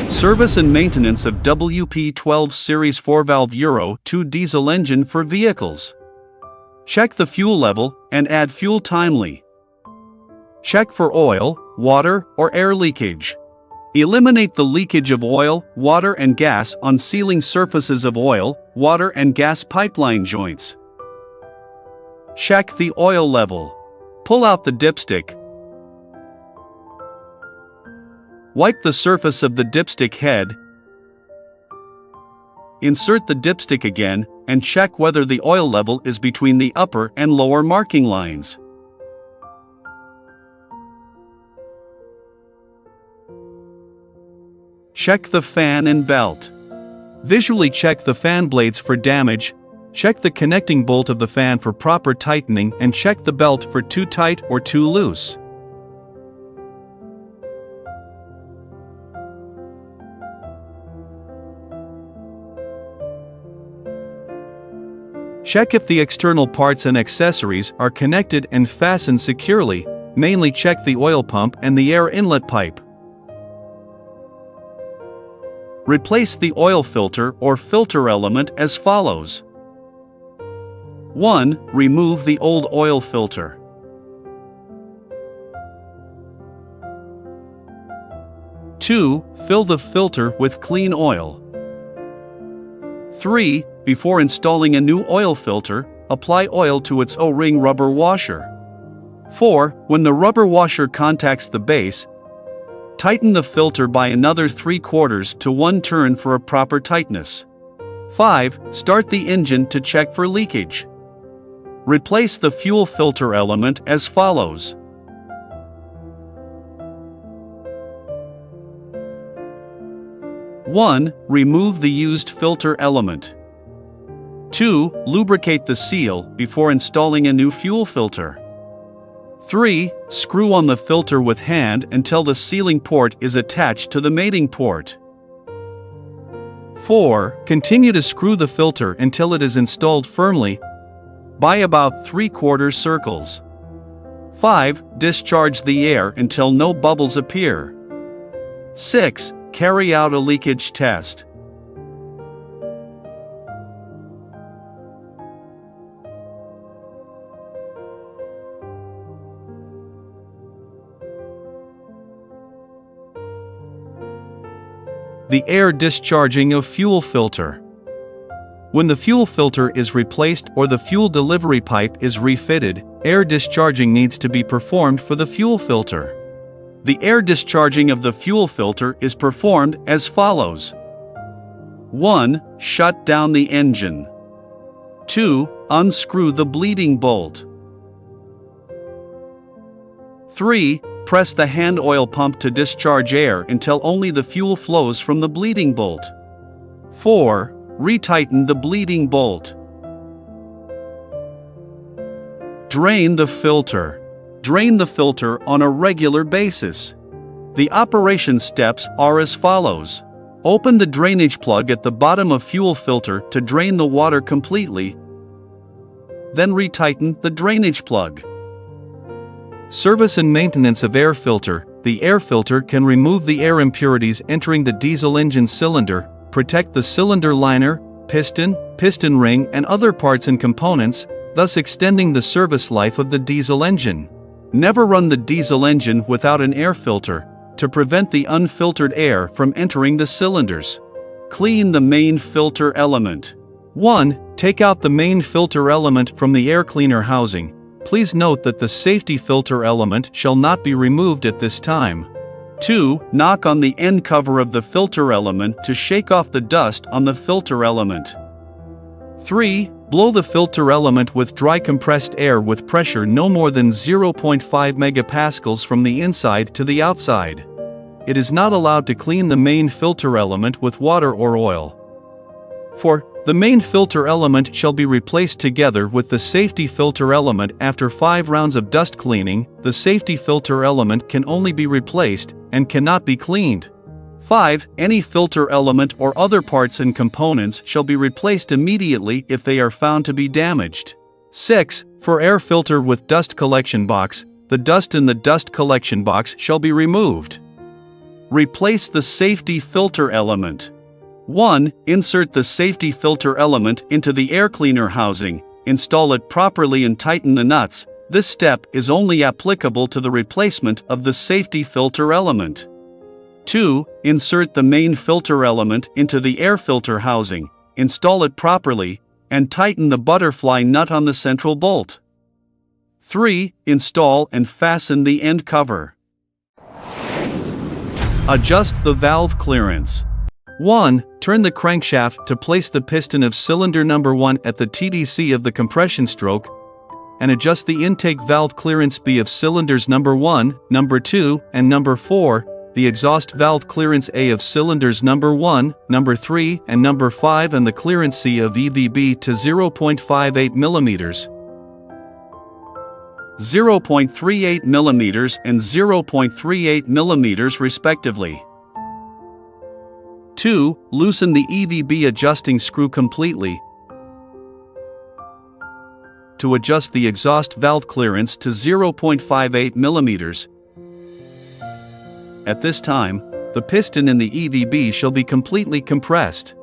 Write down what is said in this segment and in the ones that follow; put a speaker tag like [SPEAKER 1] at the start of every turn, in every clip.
[SPEAKER 1] Service and maintenance of WP12 Series 4-valve EUROII diesel engine for vehicles. Check the fuel level and add fuel timely. Check for oil, water, or air leakage. Eliminate the leakage of oil, water and gas on sealing surfaces of oil, water and gas pipeline joints. Check the oil level. Pull out the dipstick. Wipe the surface of the dipstick head. Insert the dipstick again and check whether the oil level is between the upper and lower marking lines. Check the fan and belt. Visually check the fan blades for damage. Check the connecting bolt of the fan for proper tightening and check the belt for too tight or too loose. Check if the external parts and accessories are connected and fastened securely, mainly check the oil pump and the air inlet pipe. Replace the oil filter or filter element as follows. 1. Remove the old oil filter. 2. Fill the filter with clean oil. 3. Before installing a new oil filter, apply oil to its O-ring rubber washer. 4. When the rubber washer contacts the base, tighten the filter by another 3/4 to 1 turn for a proper tightness. 5. Start the engine to check for leakage. Replace the fuel filter element as follows. 1. Remove the used filter element. 2. Lubricate the seal before installing a new fuel filter. 3. Screw on the filter with hand until the sealing port is attached to the mating port. 4. Continue to screw the filter until it is installed firmly by about 3/4 circles. 5. Discharge the air until no bubbles appear. 6. Carry out a leakage test. The air discharging of fuel filter. When the fuel filter is replaced or the fuel delivery pipe is refitted, air discharging needs to be performed for the fuel filter. The air discharging of the fuel filter is performed as follows. 1. Shut down the engine. 2. Unscrew the bleeding bolt. 3. Press the hand oil pump to discharge air until only the fuel flows from the bleeding bolt. 4. Retighten the bleeding bolt. Drain the filter. Drain the filter on a regular basis. The operation steps are as follows. Open the drainage plug at the bottom of fuel filter to drain the water completely. Then retighten the drainage plug. Service and maintenance of air filter. The air filter can remove the air impurities entering the diesel engine cylinder, protect the cylinder liner, piston, piston ring and other parts and components, thus extending the service life of the diesel engine. Never run the diesel engine without an air filter, to prevent the unfiltered air from entering the cylinders. Clean the main filter element. 1. Take out the main filter element from the air cleaner housing. Please note that the safety filter element shall not be removed at this time. 2. Knock on the end cover of the filter element to shake off the dust on the filter element. 3. Blow the filter element with dry compressed air with pressure no more than 0.5 megapascals from the inside to the outside. It is not allowed to clean the main filter element with water or oil. 4. The main filter element shall be replaced together with the safety filter element after 5 rounds of dust cleaning. The safety filter element can only be replaced and cannot be cleaned. 5. Any filter element or other parts and components shall be replaced immediately if they are found to be damaged. 6. For air filter with dust collection box, the dust in the dust collection box shall be removed. Replace the safety filter element. 1. Insert the safety filter element into the air cleaner housing, install it properly and tighten the nuts. This step is only applicable to the replacement of the safety filter element. 2. Insert the main filter element into the air filter housing, install it properly, and tighten the butterfly nut on the central bolt. 3. Install and fasten the end cover. Adjust the valve clearance. 1. Turn the crankshaft to place the piston of cylinder number 1 at the TDC of the compression stroke, and adjust the intake valve clearance B of cylinders number 1, number 2, and number 4, the exhaust valve clearance A of cylinders number 1, number 3, and number 5, and the clearance C of EVB to 0.58 mm, 0.38 mm and 0.38 mm respectively. 2. Loosen the EVB adjusting screw completely to adjust the exhaust valve clearance to 0.58 mm. At this time, the piston in the EVB shall be completely compressed.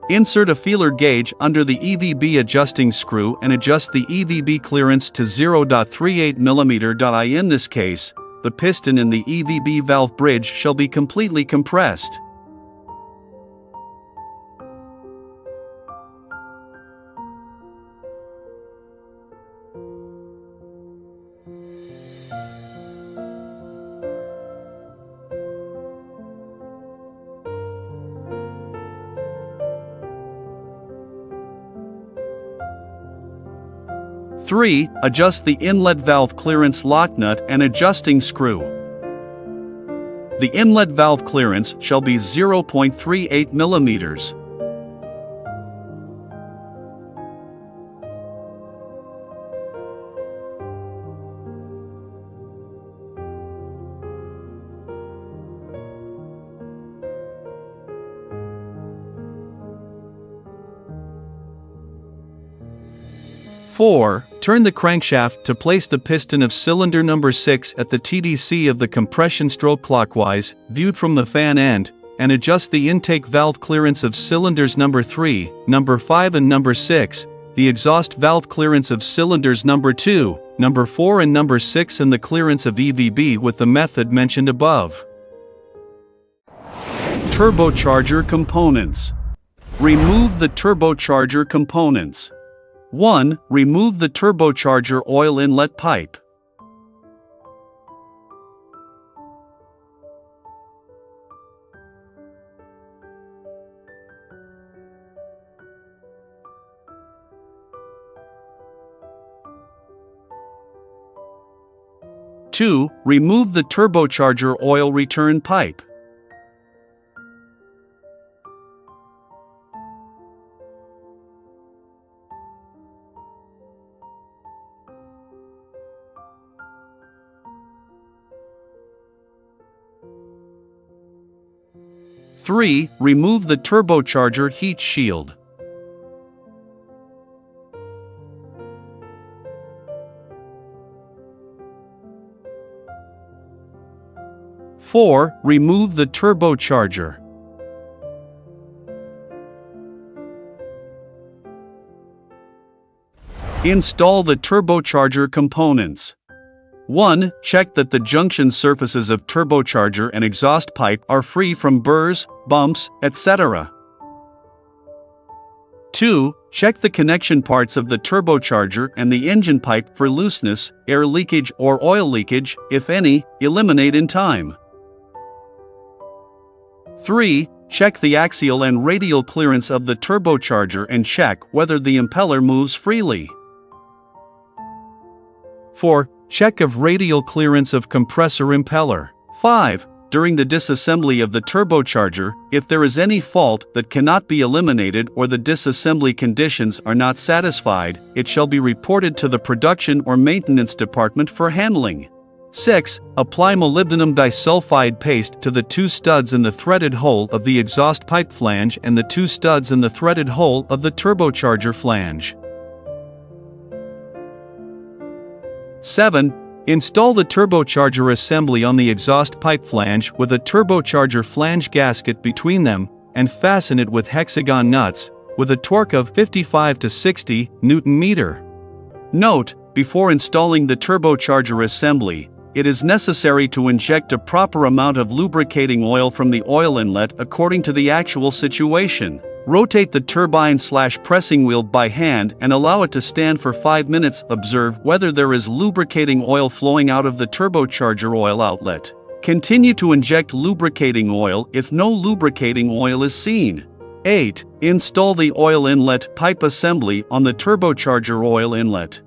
[SPEAKER 1] Insert a feeler gauge under the EVB adjusting screw and adjust the EVB clearance to 0.38 mm. In this case, the piston in the EVB valve bridge shall be completely compressed. Three. Adjust the inlet valve clearance lock nut and adjusting screw. The inlet valve clearance shall be 0.38 mm. 4. Turn the crankshaft to place the piston of cylinder number 6 at the TDC of the compression stroke clockwise, viewed from the fan end, and adjust the intake valve clearance of cylinders number 3, number 5 and number 6, the exhaust valve clearance of cylinders number 2, number 4 and number 6 and the clearance of EVB with the method mentioned above. Turbocharger components. Remove the turbocharger components. 1. Remove the turbocharger oil inlet pipe. Two. Remove the turbocharger oil return pipe. 3. Remove the turbocharger heat shield. 4. Remove the turbocharger. Install the turbocharger components. 1. Check that the junction surfaces of turbocharger and exhaust pipe are free from burrs, bumps, etc. 2. Check the connection parts of the turbocharger and the engine pipe for looseness, air leakage or oil leakage, if any, eliminate in time. 3. Check the axial and radial clearance of the turbocharger and check whether the impeller moves freely. 4. Check of radial clearance of compressor impeller. 5. During the disassembly of the turbocharger, if there is any fault that cannot be eliminated or the disassembly conditions are not satisfied, it shall be reported to the production or maintenance department for handling. 6. Apply molybdenum disulfide paste to the 2 studs in the threaded hole of the exhaust pipe flange and the 2 studs in the threaded hole of the turbocharger flange. 7. Install the turbocharger assembly on the exhaust pipe flange with a turbocharger flange gasket between them, and fasten it with hexagon nuts, with a torque of 55 to 60 Nm. Note: before installing the turbocharger assembly, it is necessary to inject a proper amount of lubricating oil from the oil inlet according to the actual situation. Rotate the turbine/pressing wheel by hand and allow it to stand for 5 minutes. Observe whether there is lubricating oil flowing out of the turbocharger oil outlet. Continue to inject lubricating oil if no lubricating oil is seen. 8. Install the oil inlet pipe assembly on the turbocharger oil inlet.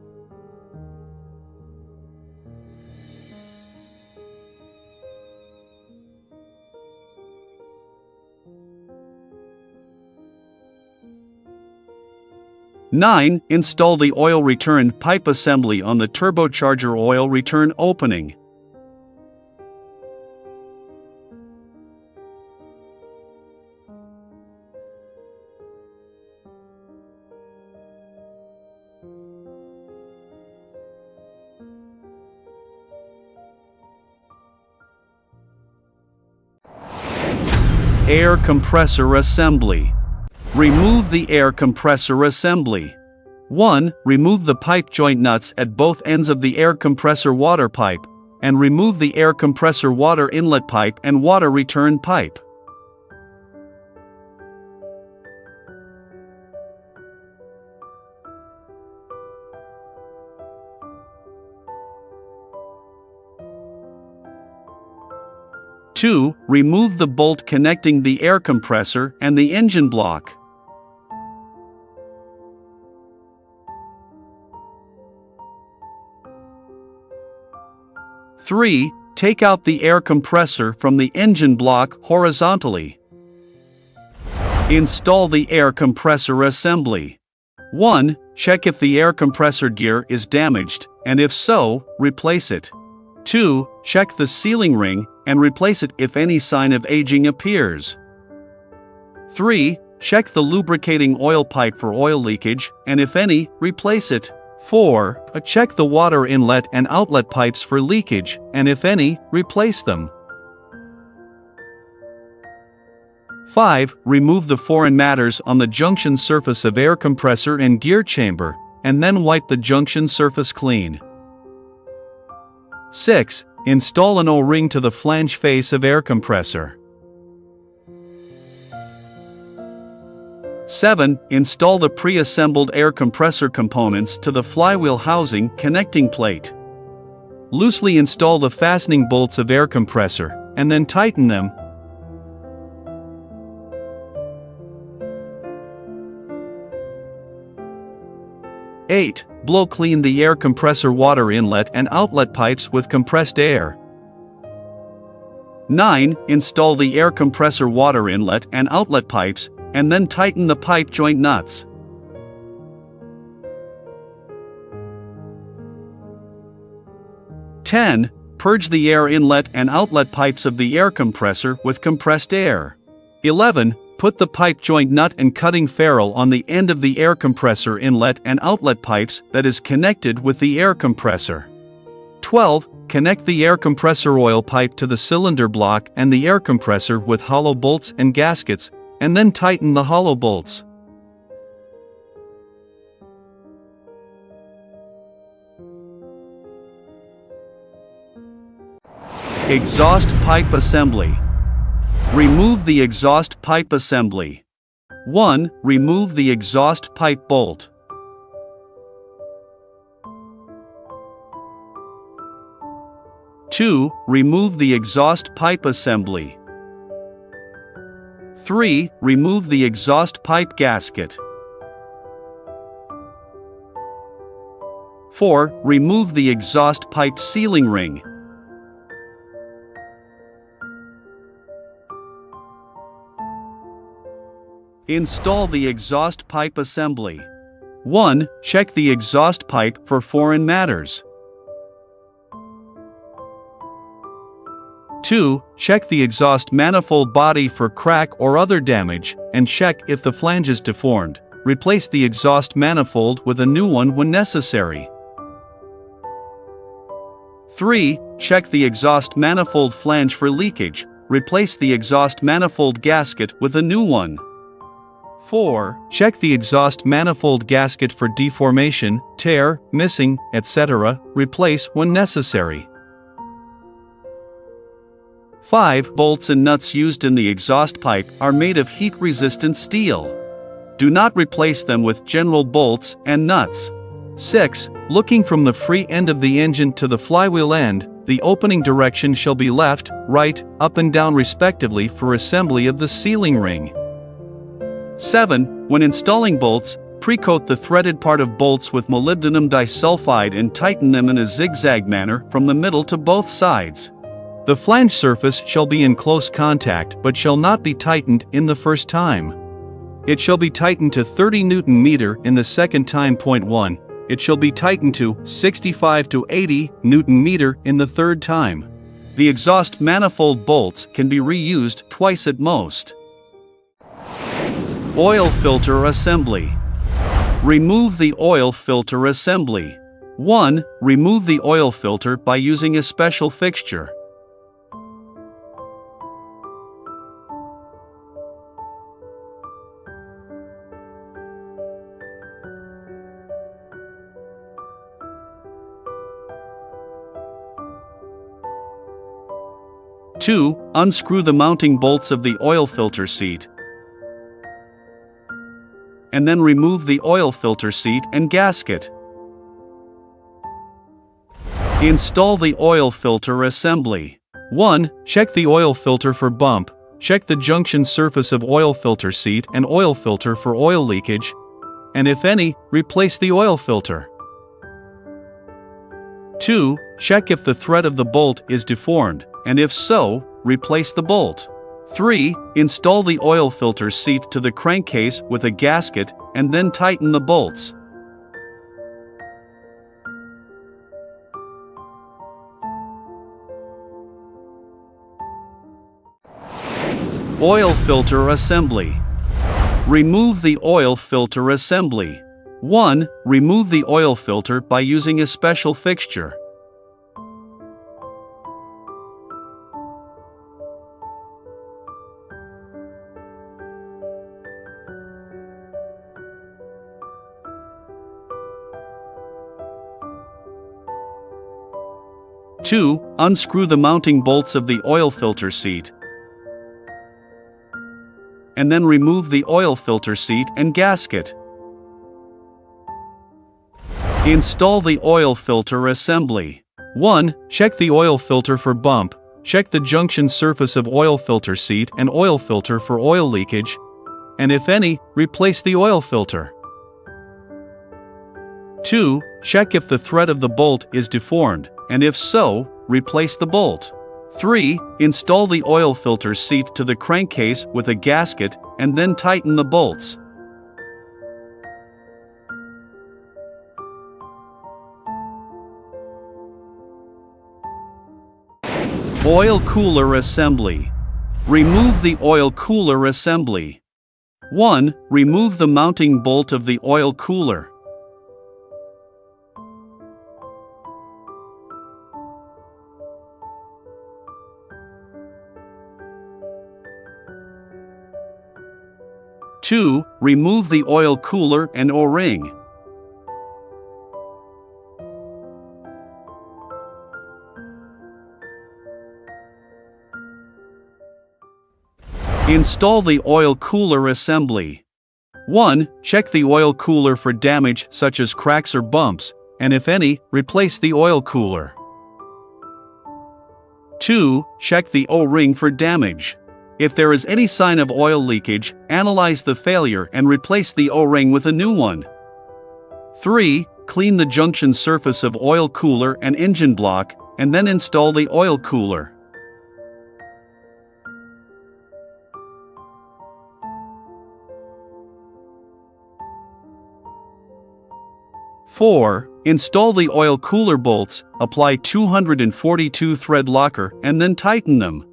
[SPEAKER 1] Nine. Install the oil return pipe assembly on the turbocharger oil return opening. Air compressor assembly. Remove the air compressor assembly. 1. Remove the pipe joint nuts at both ends of the air compressor water pipe, and remove the air compressor water inlet pipe and water return pipe. Two. Remove the bolt connecting the air compressor and the engine block. 3. Take out the air compressor from the engine block horizontally. Install the air compressor assembly. 1. Check if the air compressor gear is damaged, and if so, replace it. 2. Check the sealing ring and replace it if any sign of aging appears. 3. Check the lubricating oil pipe for oil leakage, and if any, replace it. 4. Check the water inlet and outlet pipes for leakage, and if any, replace them. 5. Remove the foreign matters on the junction surface of air compressor and gear chamber, and then wipe the junction surface clean. 6. Install an O-ring to the flange face of air compressor. 7. Install the pre-assembled air compressor components to the flywheel housing connecting plate. Loosely install the fastening bolts of air compressor, and then tighten them. 8. Blow clean the air compressor water inlet and outlet pipes with compressed air. 9. Install the air compressor water inlet and outlet pipes, and then tighten the pipe joint nuts. 10. Purge the air inlet and outlet pipes of the air compressor with compressed air. 11. Put the pipe joint nut and cutting ferrule on the end of the air compressor inlet and outlet pipes that is connected with the air compressor. 12. Connect the air compressor oil pipe to the cylinder block and the air compressor with hollow bolts and gaskets, and then tighten the hollow bolts. Exhaust pipe assembly. Remove the exhaust pipe assembly. 1. Remove the exhaust pipe bolt. 2. Remove the exhaust pipe assembly. 3. Remove the exhaust pipe gasket. 4. Remove the exhaust pipe sealing ring. Install the exhaust pipe assembly. 1. Check the exhaust pipe for foreign matters. 2. Check the exhaust manifold body for crack or other damage, and check if the flange is deformed. Replace the exhaust manifold with a new one when necessary. 3. Check the exhaust manifold flange for leakage. Replace the exhaust manifold gasket with a new one. 4. Check the exhaust manifold gasket for deformation, tear, missing, etc. Replace when necessary. 5. Bolts and nuts used in the exhaust pipe are made of heat-resistant steel. Do not replace them with general bolts and nuts. 6. Looking from the free end of the engine to the flywheel end, the opening direction shall be left, right, up and down respectively for assembly of the sealing ring. 7. When installing bolts, pre-coat the threaded part of bolts with molybdenum disulfide and tighten them in a zigzag manner from the middle to both sides. The flange surface shall be in close contact but shall not be tightened in the first time. It shall be tightened to 30 Nm in the second time. 1. It shall be tightened to 65 to 80 Nm in the third time. The exhaust manifold bolts can be reused twice at most. Oil filter assembly. Remove the oil filter assembly. 1. Remove the oil filter by using a special fixture. 2. Unscrew the mounting bolts of the oil filter seat, and then remove the oil filter seat and gasket. Install the oil filter assembly. 1. Check the oil filter for bump. Check the junction surface of oil filter seat and oil filter for oil leakage, and if any, replace the oil filter. 2. Check if the thread of the bolt is deformed, and if so, replace the bolt. 3. Install the oil filter seat to the crankcase with a gasket, and then tighten the bolts. Oil filter assembly. Remove the oil filter assembly. 1. Remove the oil filter by using a special fixture. 2. Unscrew the mounting bolts of the oil filter seat, and then remove the oil filter seat and gasket. Install the oil filter assembly. 1. Check the oil filter for bump. Check the junction surface of oil filter seat and oil filter for oil leakage, and if any, replace the oil filter. 2. Check if the thread of the bolt is deformed, and if so, replace the bolt. 3. Install the oil filter seat to the crankcase with a gasket, and then tighten the bolts. Oil cooler assembly. Remove the oil cooler assembly. 1. Remove the mounting bolt of the oil cooler. 2. Remove the oil cooler and O-ring. Install the oil cooler assembly. 1. Check the oil cooler for damage such as cracks or bumps, and if any, replace the oil cooler. 2. Check the O-ring for damage. If there is any sign of oil leakage, analyze the failure and replace the O-ring with a new one. 3. Clean the junction surface of oil cooler and engine block, and then install the oil cooler. 4. Install the oil cooler bolts, apply 242 thread locker and then tighten them.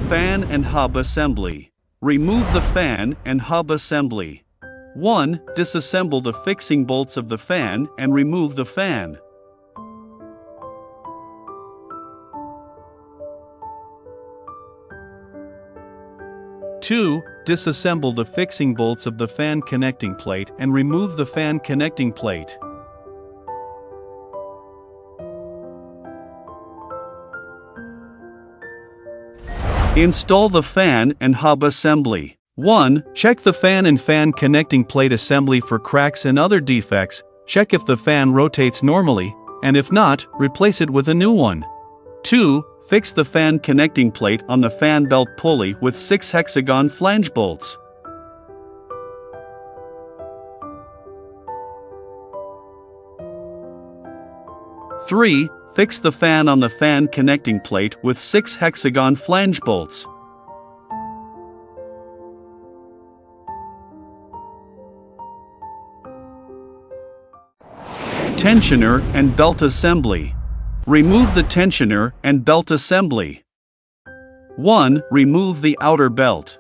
[SPEAKER 1] Fan and hub assembly. Remove the fan and hub assembly. 1. Disassemble the fixing bolts of the fan and remove the fan. 2. Disassemble the fixing bolts of the fan connecting plate and remove the fan connecting plate. Install the fan and hub assembly. 1. Check the fan and fan connecting plate assembly for cracks and other defects. Check if the fan rotates normally, and if not, replace it with a new one. 2. Fix the fan connecting plate on the fan belt pulley with 6 hexagon flange bolts. Three. Fix the fan on the fan connecting plate with 6 hexagon flange bolts. Tensioner and belt assembly. Remove the tensioner and belt assembly. 1. Remove the outer belt.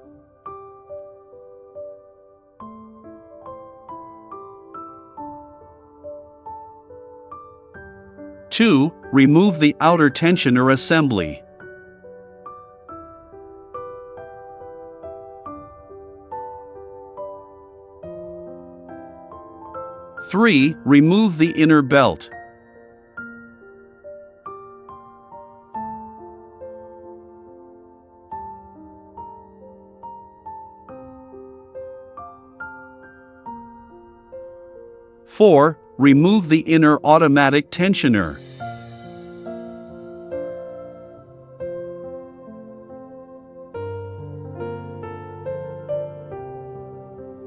[SPEAKER 1] 2. Remove the outer tensioner assembly. 3. Remove the inner belt. 4. Remove the inner automatic tensioner.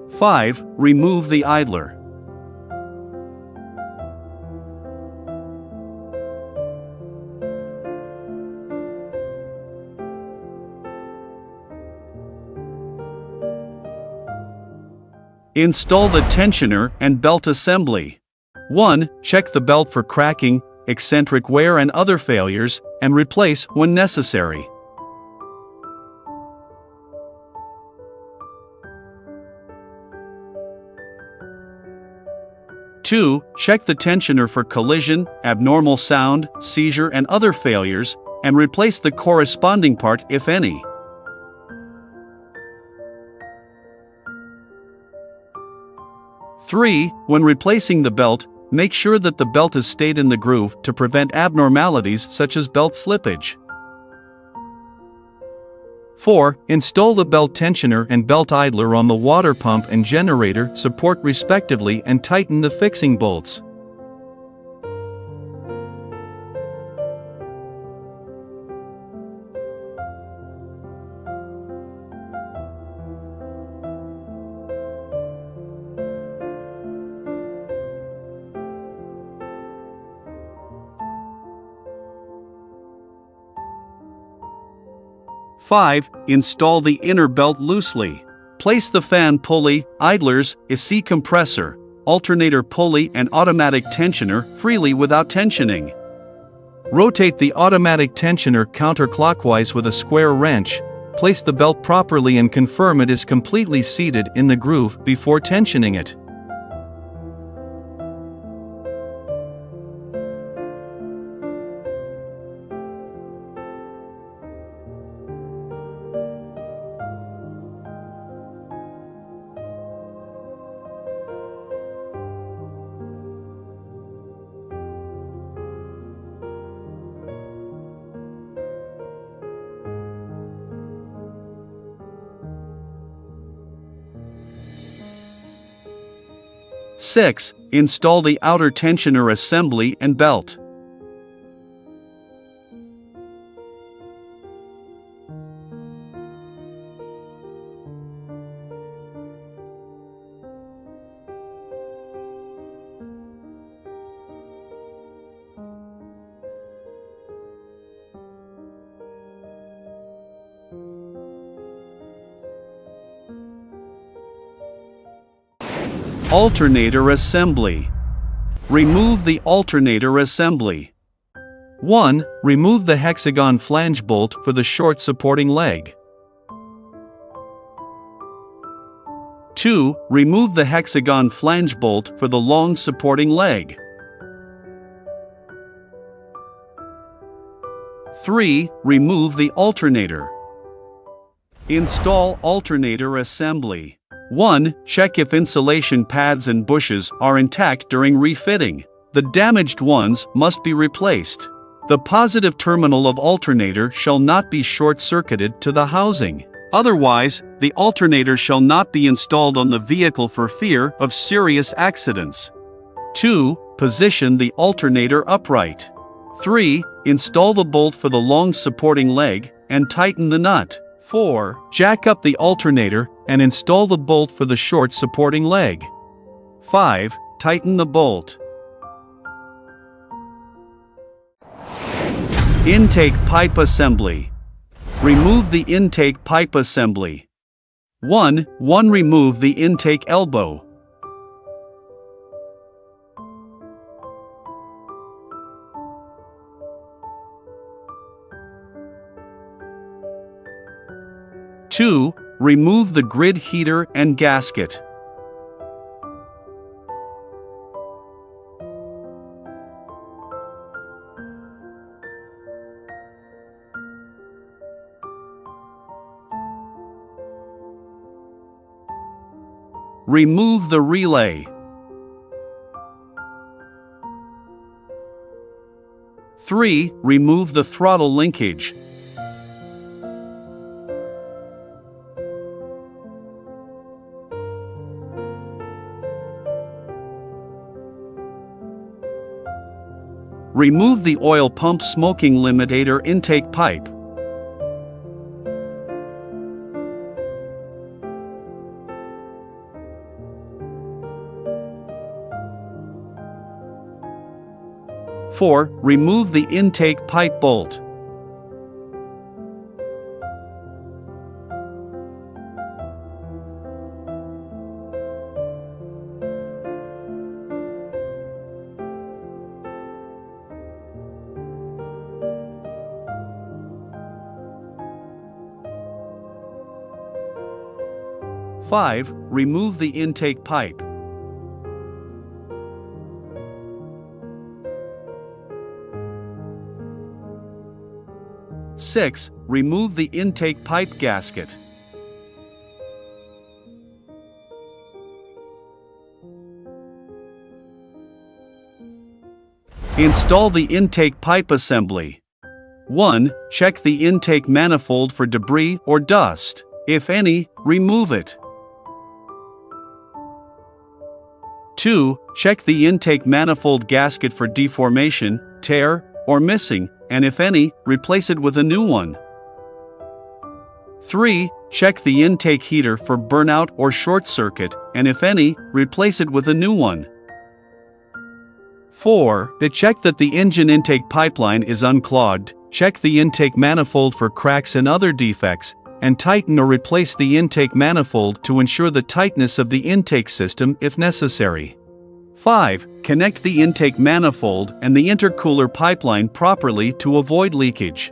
[SPEAKER 1] 5. Remove the idler. 6. Install the tensioner and belt assembly. 1. Check the belt for cracking, eccentric wear and other failures, and replace when necessary. 2. Check the tensioner for collision, abnormal sound, seizure and other failures, and replace the corresponding part if any. 3. When replacing the belt, make sure that the belt has stayed in the groove to prevent abnormalities such as belt slippage. 4. Install the belt tensioner and belt idler on the water pump and generator support respectively and tighten the fixing bolts. Five. Install the inner belt loosely. Place the fan pulley, idlers, AC compressor, alternator pulley and automatic tensioner freely without tensioning. Rotate the automatic tensioner counterclockwise with a square wrench. Place the belt properly and confirm it is completely seated in the groove before tensioning it. Six. Install the outer tensioner assembly and belt. Alternator assembly. Remove the alternator assembly. 1. Remove the hexagon flange bolt for the short supporting leg. 2. Remove the hexagon flange bolt for the long supporting leg. 3. Remove the alternator. Install alternator assembly. 1. Check if insulation pads and bushes are intact during refitting. The damaged ones must be replaced. The positive terminal of alternator shall not be short-circuited to the housing. Otherwise, the alternator shall not be installed on the vehicle for fear of serious accidents. 2. Position the alternator upright. 3. Install the bolt for the long supporting leg and tighten the nut. 4. Jack up the alternator and install the bolt for the short supporting leg. 5. Tighten the bolt. Intake pipe assembly. Remove the intake pipe assembly. 1. Remove the intake elbow. 2. Remove the grid heater and gasket. 3. Remove the relay. 3. Remove the throttle linkage. 4. Remove the oil pump smoking limitator intake pipe. 4. Remove the intake pipe bolt. 5. Remove the intake pipe. 6. Remove the intake pipe gasket. 7. Install the intake pipe assembly. 1. Check the intake manifold for debris or dust. If any, remove it. 2. Check the intake manifold gasket for deformation, tear, or missing, and if any, replace it with a new one. 3. Check the intake heater for burnout or short circuit, and if any, replace it with a new one. 4. Check that the engine intake pipeline is unclogged, check the intake manifold for cracks and other defects, and tighten or replace the intake manifold to ensure the tightness of the intake system if necessary. 5. Connect the intake manifold and the intercooler pipeline properly to avoid leakage.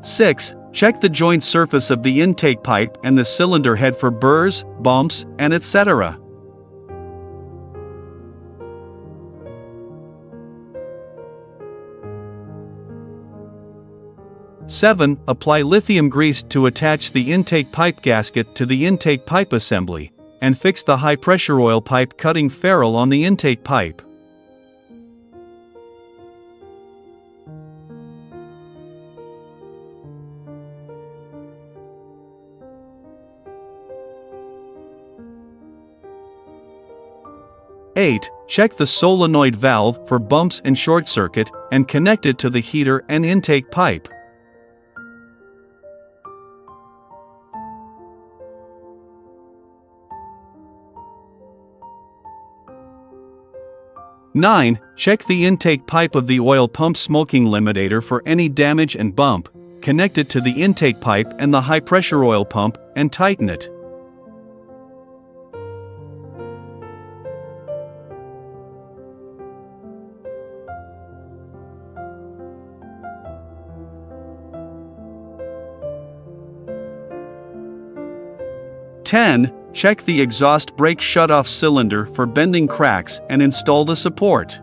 [SPEAKER 1] Six. Check the joint surface of the intake pipe and the cylinder head for burrs, bumps, and etc. 7. Apply lithium grease to attach the intake pipe gasket to the intake pipe assembly, and fix the high-pressure oil pipe cutting ferrule on the intake pipe. 8. Check the solenoid valve for bumps and short circuit, and connect it to the heater and intake pipe. 9. Check the intake pipe of the oil pump smoking limitator for any damage and bump. Connect it to the intake pipe and the high-pressure oil pump, and tighten it. "10. Check the exhaust brake shutoff cylinder for bending cracks and install the support.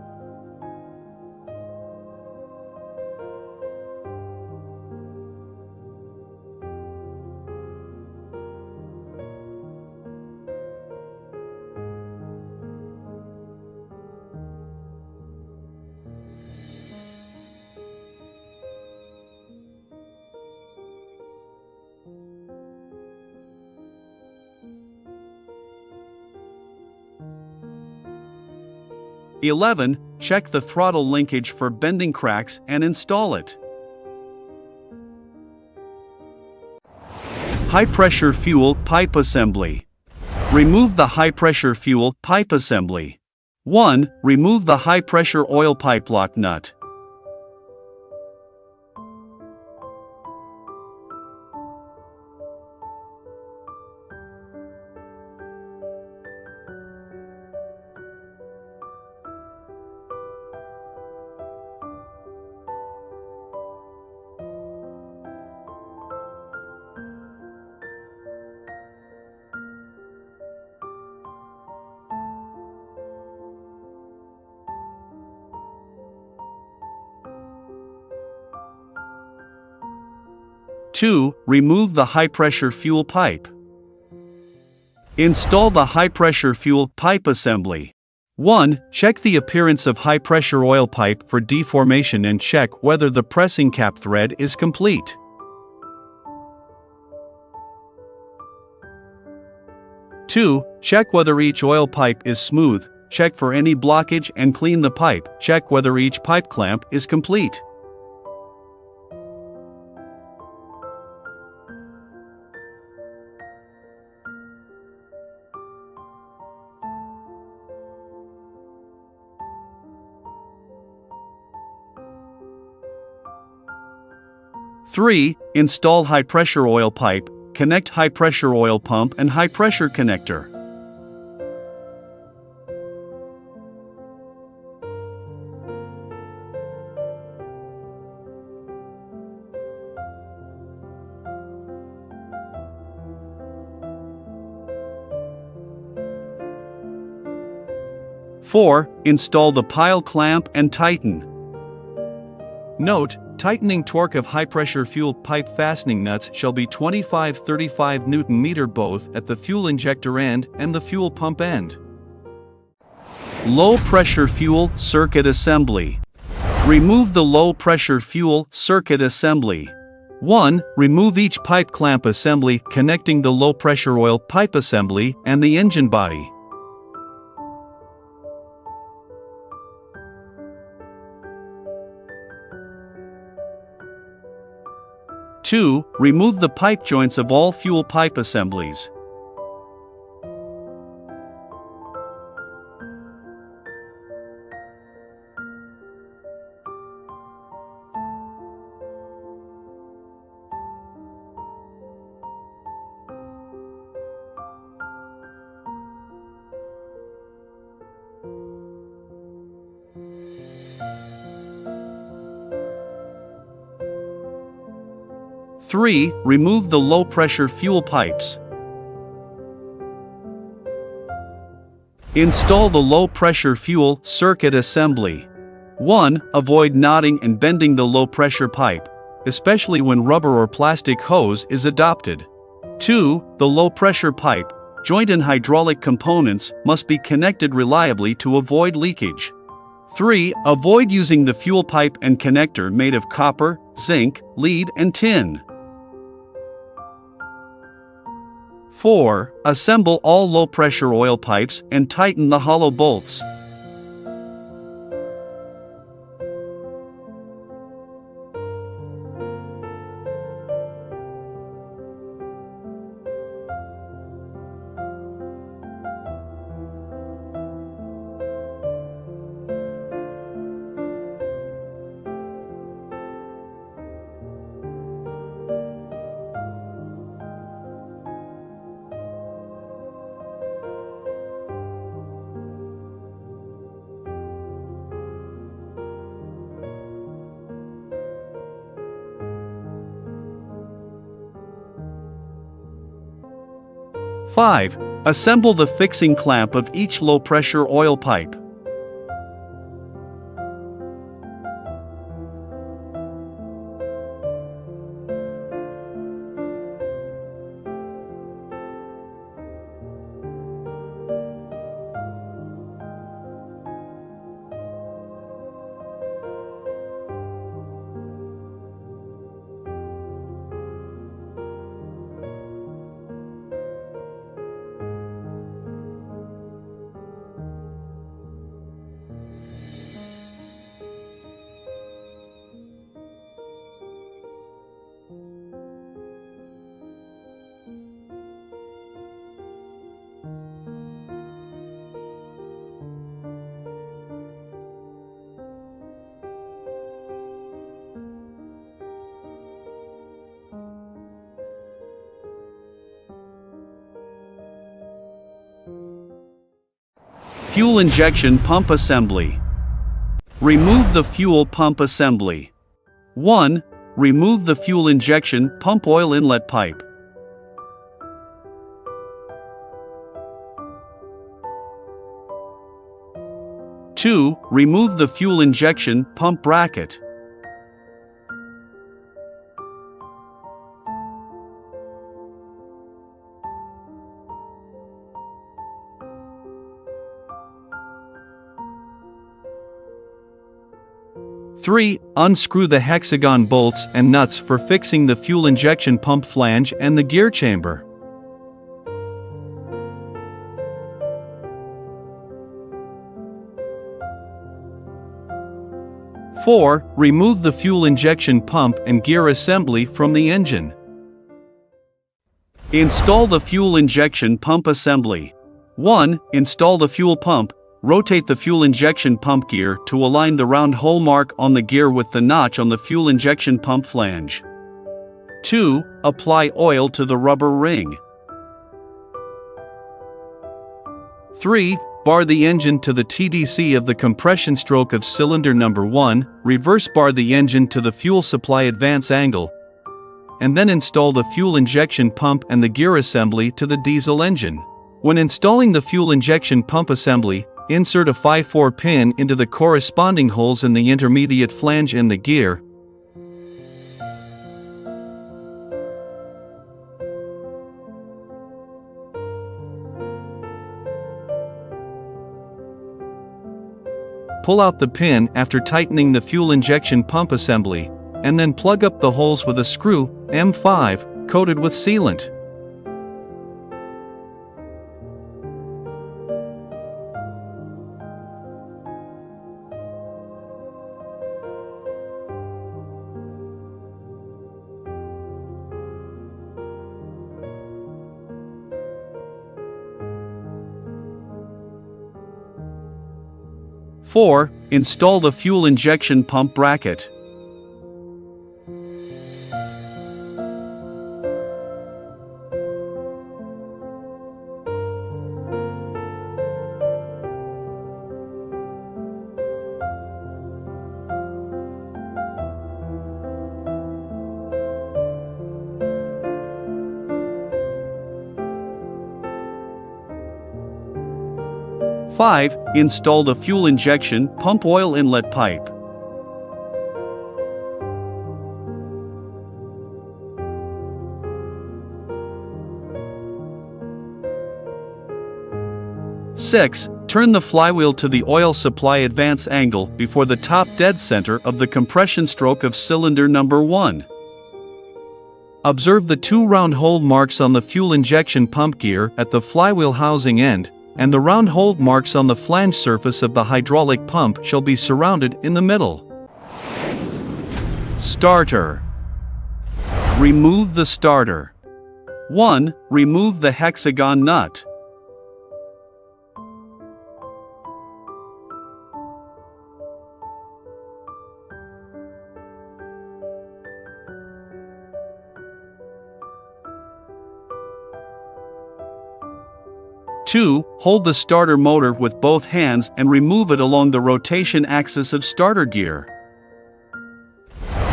[SPEAKER 1] "11. Check the throttle linkage for bending cracks and install it. High-pressure fuel pipe assembly. Remove the high-pressure fuel pipe assembly. 1. Remove the high-pressure oil pipe lock nut. 2. Remove the high-pressure fuel pipe. Install the high-pressure fuel pipe assembly. 1. Check the appearance of high-pressure oil pipe for deformation and check whether the pressing cap thread is complete. 2. Check whether each oil pipe is smooth, check for any blockage and clean the pipe, check whether each pipe clamp is complete. 3. Install high-pressure oil pipe, connect high-pressure oil pump and high-pressure connector. Four. Install the pile clamp and tighten. Note: tightening torque of high-pressure fuel pipe fastening nuts shall be 25-35 Nm both at the fuel injector end and the fuel pump end. Low-pressure fuel circuit assembly. Remove the low-pressure fuel circuit assembly. 1. Remove each pipe clamp assembly connecting the low-pressure oil pipe assembly and the engine body. 2. Remove the pipe joints of all fuel pipe assemblies. Three. Remove the low-pressure fuel pipes. Install the low-pressure fuel circuit assembly. 1. Avoid knotting and bending the low-pressure pipe, especially when rubber or plastic hose is adopted. 2. The low-pressure pipe, joint and hydraulic components must be connected reliably to avoid leakage. 3. Avoid using the fuel pipe and connector made of copper, zinc, lead, and tin. 4. Assemble all low-pressure oil pipes and tighten the hollow bolts. 5. Assemble the fixing clamp of each low-pressure oil pipe. Fuel injection pump assembly. Remove the fuel pump assembly. 1. Remove the fuel injection pump oil inlet pipe. 2. Remove the fuel injection pump bracket. 3. Unscrew the hexagon bolts and nuts for fixing the fuel injection pump flange and the gear chamber. 4. Remove the fuel injection pump and gear assembly from the engine. Install the fuel injection pump assembly. 1. Install the fuel pump. Rotate the fuel injection pump gear to align the round hole mark on the gear with the notch on the fuel injection pump flange. 2. Apply oil to the rubber ring. 3. Bar the engine to the TDC of the compression stroke of cylinder number 1, reverse bar the engine to the fuel supply advance angle, and then install the fuel injection pump and the gear assembly to the diesel engine. When installing the fuel injection pump assembly, insert a 5/4 pin into the corresponding holes in the intermediate flange in the gear. Pull out the pin after tightening the fuel injection pump assembly, and then plug up the holes with a screw, M5, coated with sealant. Four. Install the fuel injection pump bracket. Five. Install the fuel injection pump oil inlet pipe. Six. Turn the flywheel to the oil supply advance angle before the top dead center of the compression stroke of cylinder number 1. Observe the 2 round hole marks on the fuel injection pump gear at the flywheel housing end, and the round hole marks on the flange surface of the hydraulic pump shall be surrounded in the middle. Starter. Remove the starter. 1. Remove the hexagon nut. 2. Hold the starter motor with both hands and remove it along the rotation axis of starter gear.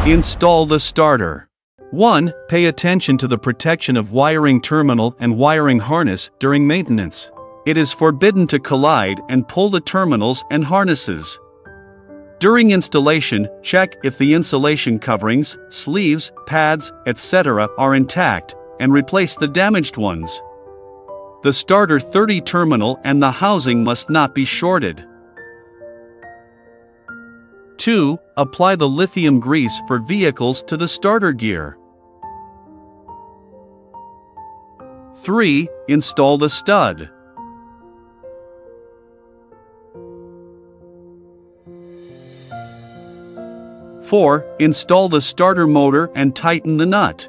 [SPEAKER 1] Install the starter. 1. Pay attention to the protection of wiring terminal and wiring harness during maintenance. It is forbidden to collide and pull the terminals and harnesses. During installation, check if the insulation coverings, sleeves, pads, etc. are intact, and replace the damaged ones. The starter 30 terminal and the housing must not be shorted. 2. Apply the lithium grease for vehicles to the starter gear. 3. Install the stud. 4. Install the starter motor and tighten the nut.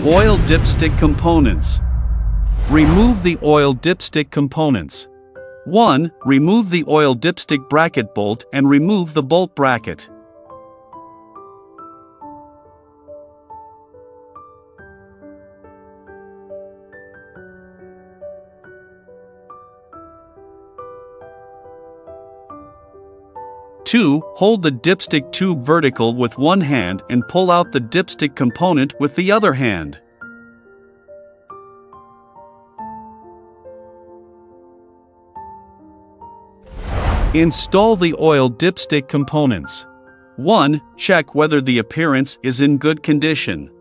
[SPEAKER 1] 5. Oil dipstick components. Remove the oil dipstick components. 1. Remove the oil dipstick bracket bolt and remove the bolt bracket. 2. Hold the dipstick tube vertical with one hand and pull out the dipstick component with the other hand. Install the oil dipstick components. 1. Check whether the appearance is in good condition.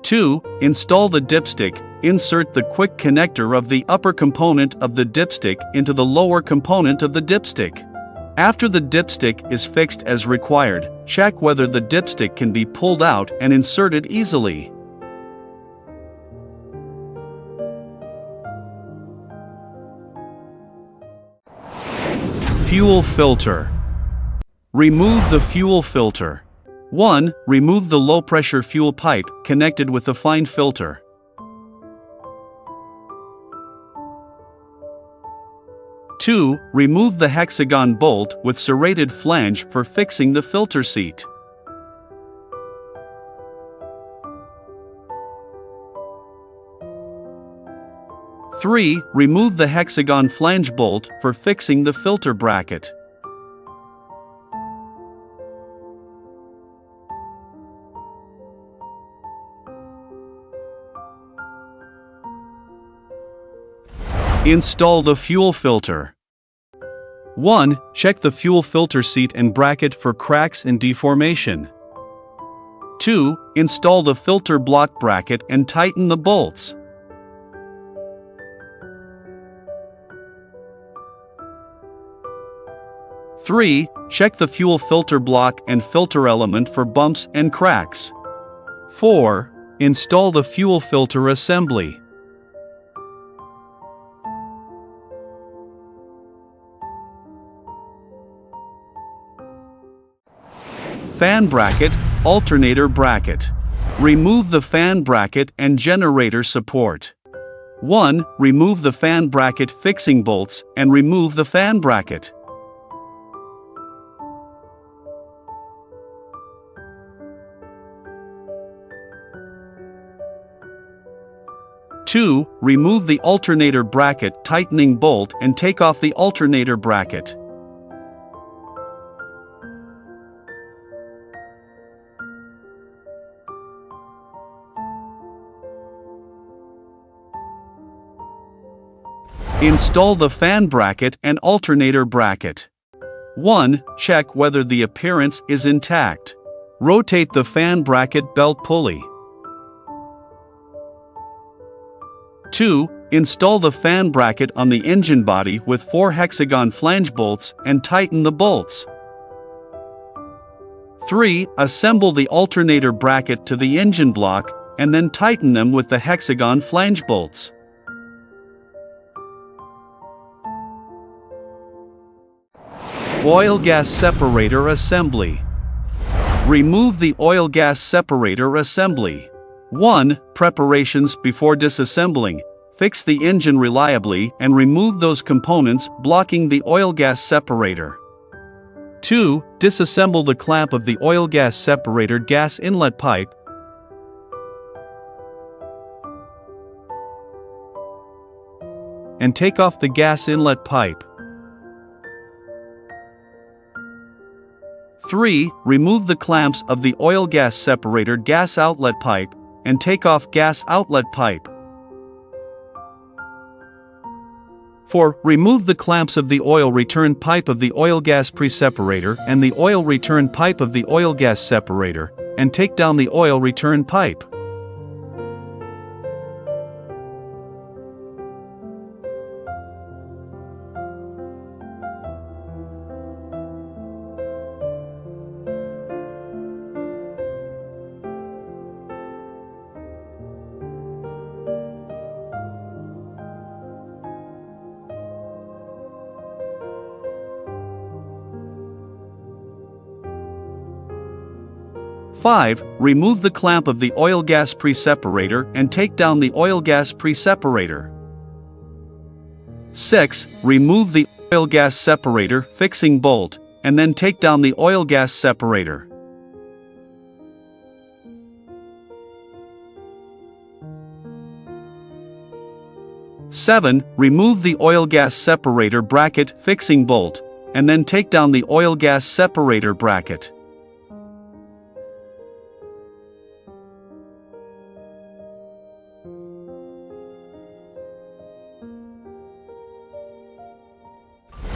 [SPEAKER 1] 2. Install the dipstick. Insert the quick connector of the upper component of the dipstick into the lower component of the dipstick. After the dipstick is fixed as required, check whether the dipstick can be pulled out and inserted easily. Fuel filter. Remove the fuel filter. 1. Remove the low-pressure fuel pipe connected with the fine filter. 2. Remove the hexagon bolt with serrated flange for fixing the filter seat. 3. Remove the hexagon flange bolt for fixing the filter bracket. 4. Install the fuel filter. 1. Check the fuel filter seat and bracket for cracks and deformation. 2. Install the filter block bracket and tighten the bolts. 3. Check the fuel filter block and filter element for bumps and cracks. 4. Install the fuel filter assembly. Fan bracket, alternator bracket. Remove the fan bracket and generator support. 1. Remove the fan bracket fixing bolts and remove the fan bracket. 2. Remove the alternator bracket tightening bolt and take off the alternator bracket. 3. Install the fan bracket and alternator bracket. 1. Check whether the appearance is intact. Rotate the fan bracket belt pulley. 2. Install the fan bracket on the engine body with 4 hexagon flange bolts and tighten the bolts. 3. Assemble the alternator bracket to the engine block and then tighten them with the hexagon flange bolts. Oil gas separator assembly. Remove the oil gas separator assembly. 1. Preparations before disassembling. fix the engine reliably and remove those components blocking the oil-gas separator. 2. Disassemble the clamp of the oil-gas separator gas inlet pipe. And take off the gas inlet pipe. 3. Remove the clamps of the oil-gas separator gas outlet pipe, and take off gas outlet pipe. 4. Remove the clamps of the oil return pipe of the oil-gas pre-separator and the oil return pipe of the oil-gas separator, and take down the oil return pipe. Five. Remove the clamp of the oil-gas pre-separator and take down the oil-gas pre-separator. 6. Remove the oil-gas separator fixing bolt, and then take down the oil-gas separator. 7. Remove the oil-gas separator bracket fixing bolt, and then take down the oil-gas separator bracket.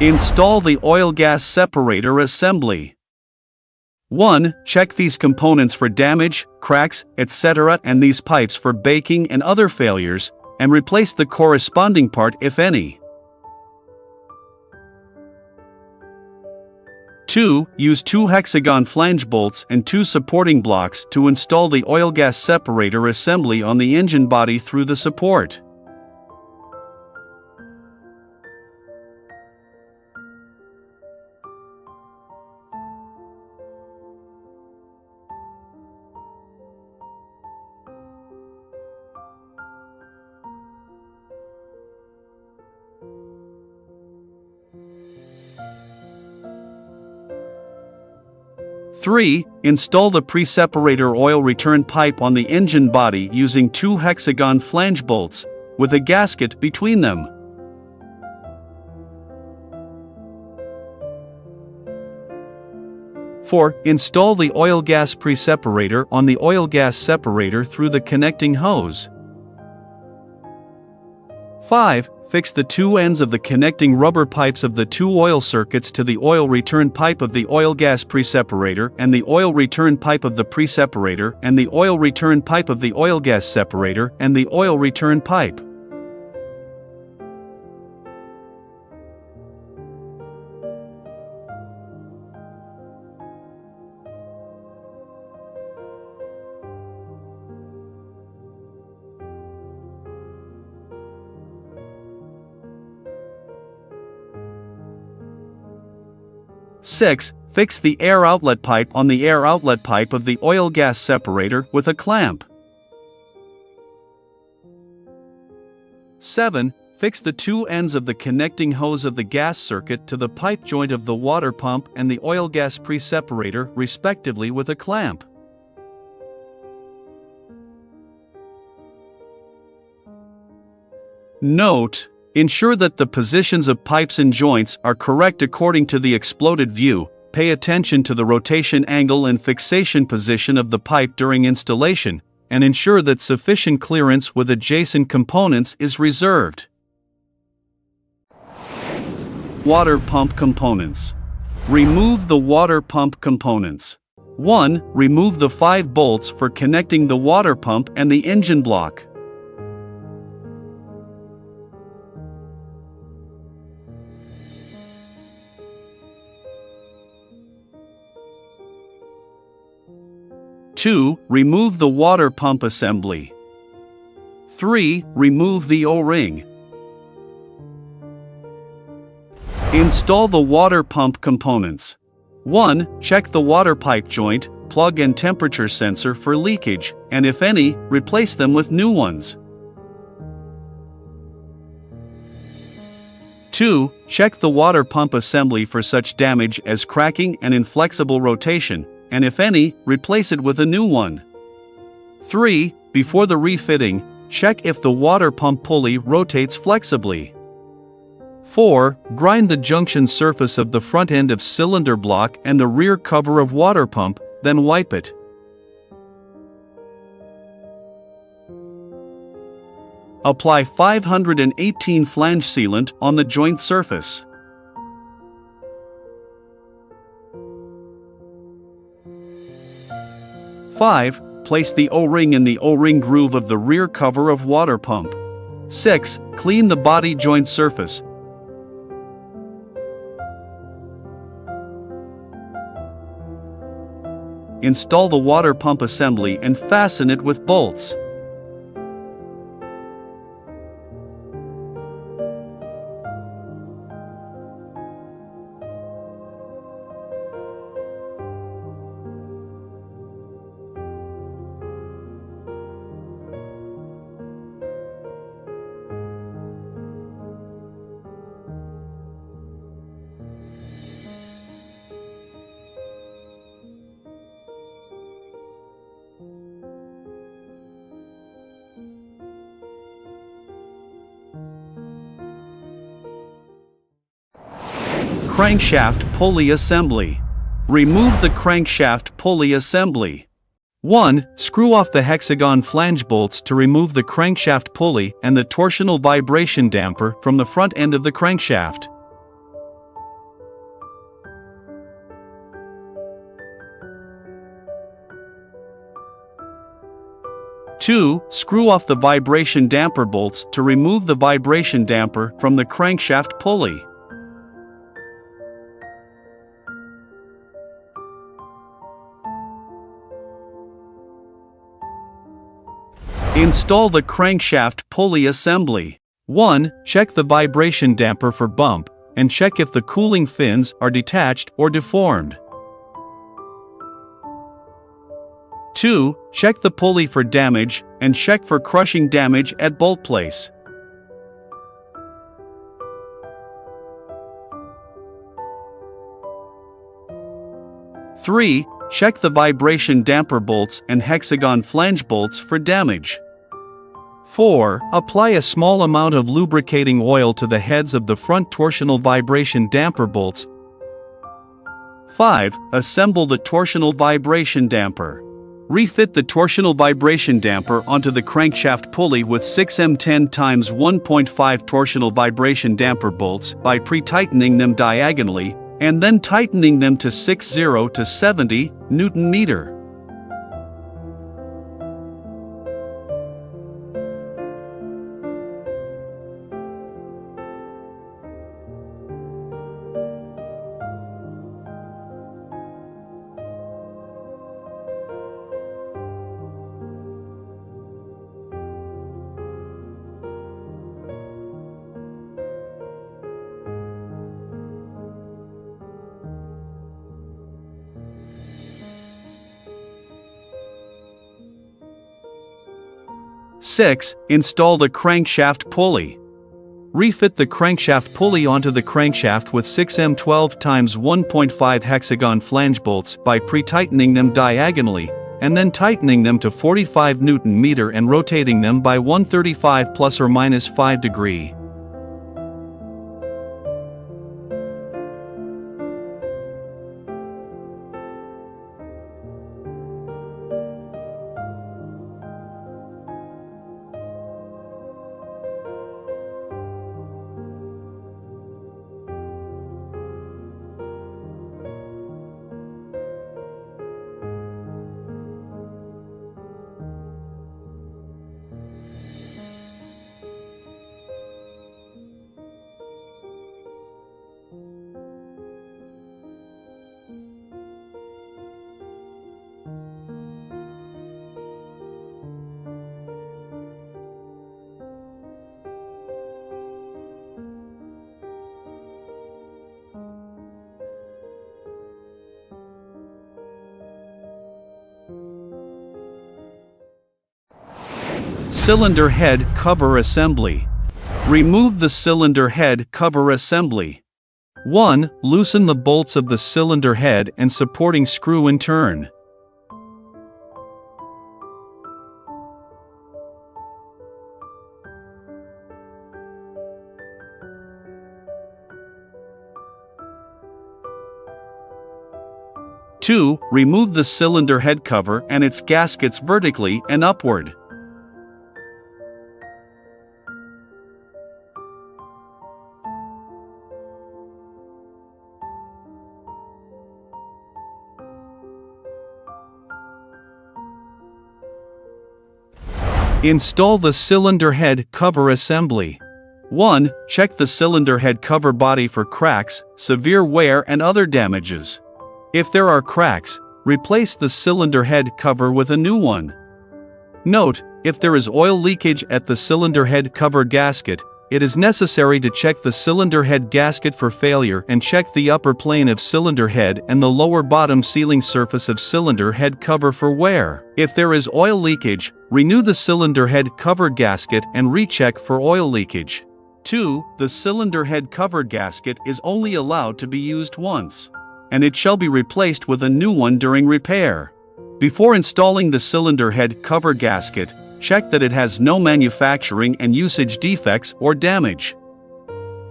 [SPEAKER 1] 8. Install the oil-gas separator assembly. 1. Check these components for damage, cracks, etc. and these pipes for baking and other failures, and replace the corresponding part if any. 2. Use 2 hexagon flange bolts and 2 supporting blocks to install the oil-gas separator assembly on the engine body through the support. 3. Install the pre-separator oil return pipe on the engine body using 2 hexagon flange bolts, with a gasket between them. 4. Install the oil-gas pre-separator on the oil-gas separator through the connecting hose. 5. Fix the 2 ends of the connecting rubber pipes of the 2 oil circuits to the oil return pipe of the oil-gas pre-separator and the oil return pipe of the pre-separator and the oil return pipe of the oil-gas separator and the oil return pipe. 6. Fix the air outlet pipe on the air outlet pipe of the oil-gas separator with a clamp. 7. Fix the 2 ends of the connecting hose of the gas circuit to the pipe joint of the water pump and the oil-gas pre-separator respectively with a clamp. Note: ensure that the positions of pipes and joints are correct according to the exploded view. Pay attention to the rotation angle and fixation position of the pipe during installation, and ensure that sufficient clearance with adjacent components is reserved. Water pump components. Remove the water pump components. 1. Remove the 5 bolts for connecting the water pump and the engine block. 2. Remove the water pump assembly. 3. Remove the O-ring. Install the water pump components. 1. Check the water pipe joint, plug and temperature sensor for leakage, and if any, replace them with new ones. 2. Check the water pump assembly for such damage as cracking and inflexible rotation, and if any, replace it with a new one. 3. Before the refitting, check if the water pump pulley rotates flexibly. 4. Grind the junction surface of the front end of cylinder block and the rear cover of water pump, then wipe it. Apply 518 flange sealant on the joint surface. Five. Place the O-ring in the O-ring groove of the rear cover of water pump. 6. Clean the body joint surface. Install the water pump assembly and fasten it with bolts. Crankshaft pulley assembly. Remove the crankshaft pulley assembly. 1. Screw off the hexagon flange bolts to remove the crankshaft pulley and the torsional vibration damper from the front end of the crankshaft. 2. Screw off the vibration damper bolts to remove the vibration damper from the crankshaft pulley. 3. Install the crankshaft pulley assembly. 1. Check the vibration damper for bump, and check if the cooling fins are detached or deformed. 2. Check the pulley for damage, and check for crushing damage at bolt place. 3. Check the vibration damper bolts and hexagon flange bolts for damage. 4. Apply a small amount of lubricating oil to the heads of the front torsional vibration damper bolts. 5. Assemble the torsional vibration damper. Refit the torsional vibration damper onto the crankshaft pulley with 6M10 x 1.5 torsional vibration damper bolts by pre-tightening them diagonally, and then tightening them to 60 to 70 Nm. Six. Install the crankshaft pulley. Refit the crankshaft pulley onto the crankshaft with 6M12 x 1.5 hexagon flange bolts by pre-tightening them diagonally, and then tightening them to 45 Nm and rotating them by 135 plus or minus 5 degrees. Cylinder head cover assembly. Remove the cylinder head cover assembly. 1. Loosen the bolts of the cylinder head and supporting screw in turn. 2. Remove the cylinder head cover and its gaskets vertically and upward. 3. Install the cylinder head cover assembly. 1. Check the cylinder head cover body for cracks, severe wear and other damages. If there are cracks, replace the cylinder head cover with a new one. Note, if there is oil leakage at the cylinder head cover gasket, it is necessary to check the cylinder head gasket for failure and check the upper plane of cylinder head and the lower bottom sealing surface of cylinder head cover for wear. If there is oil leakage, renew the cylinder head cover gasket and recheck for oil leakage. 2. The cylinder head cover gasket is only allowed to be used once, and it shall be replaced with a new one during repair. Before installing the cylinder head cover gasket, check that it has no manufacturing and usage defects or damage.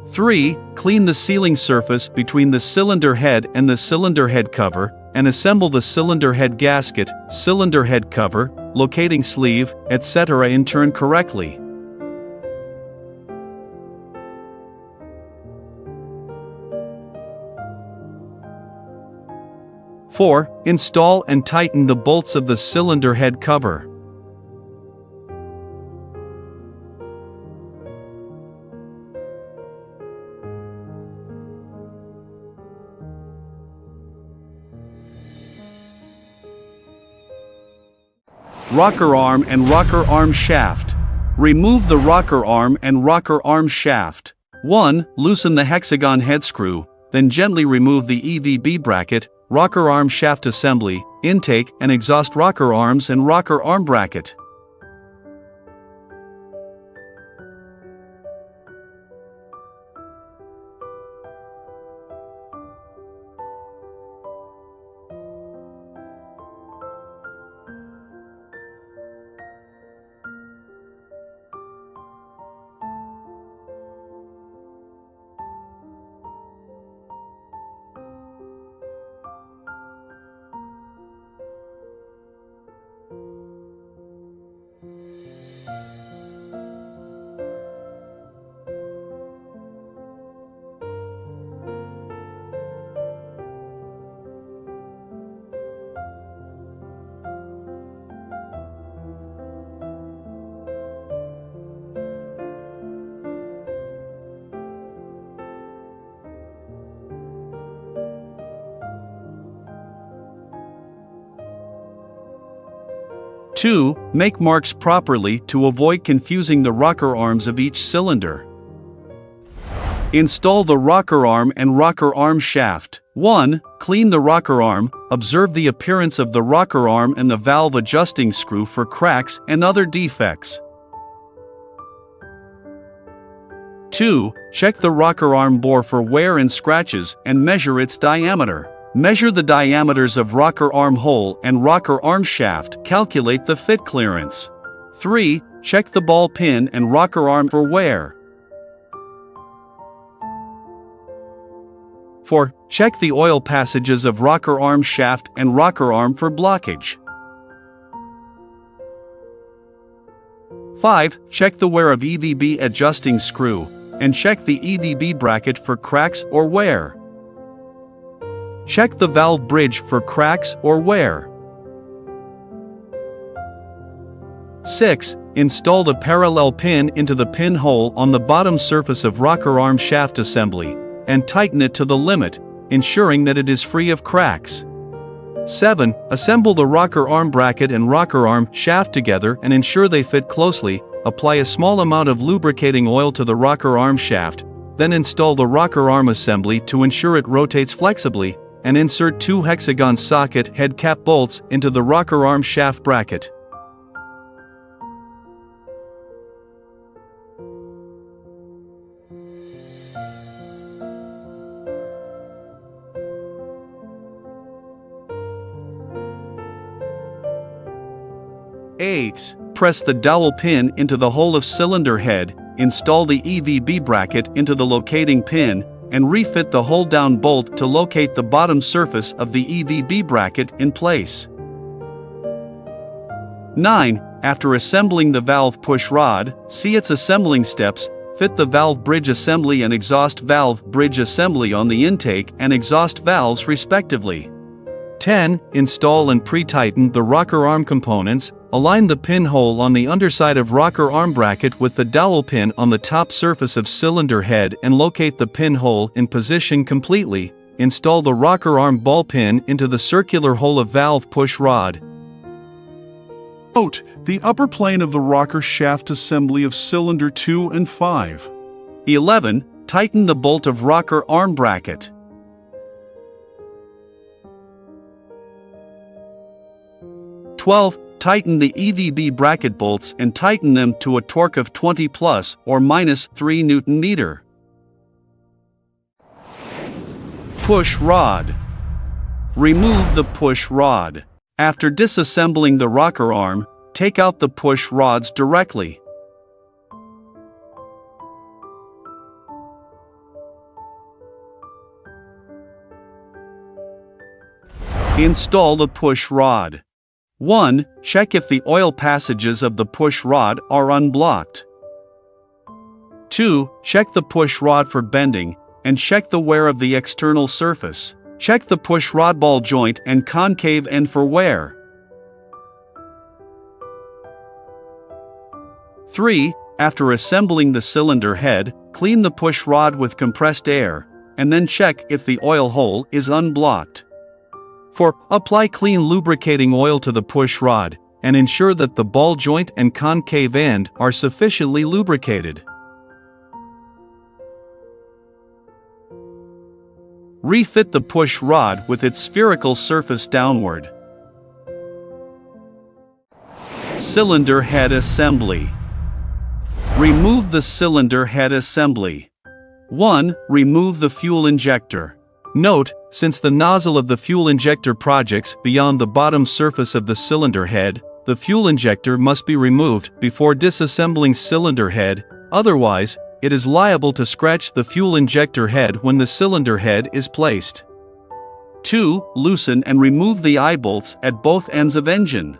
[SPEAKER 1] 3. Clean the sealing surface between the cylinder head and the cylinder head cover, and assemble the cylinder head gasket, cylinder head cover, locating sleeve, etc. in turn correctly. 4. Install and tighten the bolts of the cylinder head cover. Rocker arm and rocker arm shaft. Remove the rocker arm and rocker arm shaft. 1. Loosen the hexagon head screw, then gently remove the EVB bracket, rocker arm shaft assembly, intake and exhaust rocker arms and rocker arm bracket. Two, make marks properly to avoid confusing the rocker arms of each cylinder. Install the rocker arm and rocker arm shaft. 1. Clean the rocker arm, observe the appearance of the rocker arm and the valve adjusting screw for cracks and other defects. 2. Check the rocker arm bore for wear and scratches and measure its diameter. Measure the diameters of rocker arm hole and rocker arm shaft. Calculate the fit clearance. 3. Check the ball pin and rocker arm for wear. 4. Check the oil passages of rocker arm shaft and rocker arm for blockage. 5. Check the wear of EVB adjusting screw, and check the EVB bracket for cracks or wear. Check the valve bridge for cracks or wear. 6. Install the parallel pin into the pin hole on the bottom surface of rocker arm shaft assembly, and tighten it to the limit, ensuring that it is free of cracks. 7. Assemble the rocker arm bracket and rocker arm shaft together and ensure they fit closely. Apply a small amount of lubricating oil to the rocker arm shaft, then install the rocker arm assembly to ensure it rotates flexibly, and insert 2 hexagon socket head cap bolts into the rocker arm shaft bracket. 8. Press the dowel pin into the hole of cylinder head, install the EVB bracket into the locating pin, and refit the hold-down bolt to locate the bottom surface of the EVB bracket in place. 9. After assembling the valve push rod, see its assembling steps. Fit the valve bridge assembly and exhaust valve bridge assembly on the intake and exhaust valves respectively. 10. Install and pre-tighten the rocker arm components. Align the pinhole on the underside of rocker arm bracket with the dowel pin on the top surface of cylinder head and locate the pinhole in position completely. Install the rocker arm ball pin into the circular hole of valve push rod.
[SPEAKER 2] Note the upper plane of the rocker shaft assembly of cylinder 2 and 5.
[SPEAKER 1] 11. Tighten the bolt of rocker arm bracket. 12. Tighten the EVB bracket bolts and tighten them to a torque of 20 plus or minus 3 Nm. Push rod. Remove the push rod. After disassembling the rocker arm, take out the push rods directly. Install the push rod. 1. Check if the oil passages of the push rod are unblocked. 2. Check the push rod for bending, and check the wear of the external surface. Check the push rod ball joint and concave end for wear. 3. After assembling the cylinder head, clean the push rod with compressed air, and then check if the oil hole is unblocked. 4. Apply clean lubricating oil to the push rod, and ensure that the ball joint and concave end are sufficiently lubricated. Refit the push rod with its spherical surface downward. Cylinder head assembly. Remove the cylinder head assembly. 1. Remove the fuel injector. Note, since the nozzle of the fuel injector projects beyond the bottom surface of the cylinder head, the fuel injector must be removed before disassembling cylinder head, otherwise, it is liable to scratch the fuel injector head when the cylinder head is placed. 2. Loosen and remove the eye bolts at both ends of engine.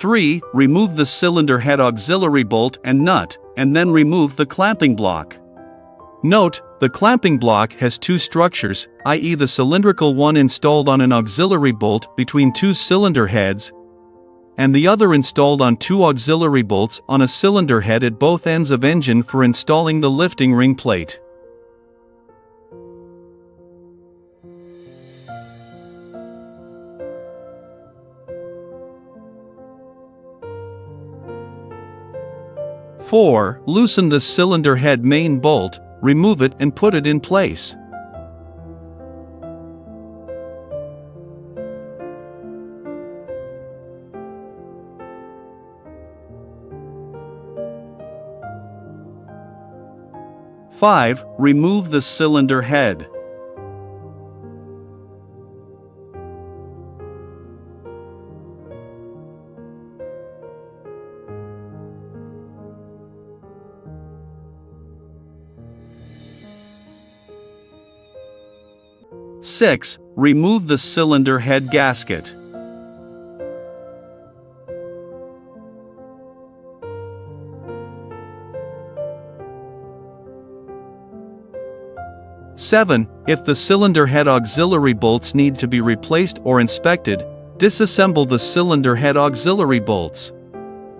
[SPEAKER 1] Three. Remove the cylinder head auxiliary bolt and nut, and then remove the clamping block. Note, the clamping block has two structures, i.e. the cylindrical one installed on an auxiliary bolt between two cylinder heads, and the other installed on two auxiliary bolts on a cylinder head at both ends of engine for installing the lifting ring plate. Four. Loosen the cylinder head main bolt, remove it and put it in place. Five. Remove the cylinder head. Six. Remove the cylinder head gasket. Seven. If the cylinder head auxiliary bolts need to be replaced or inspected, disassemble the cylinder head auxiliary bolts.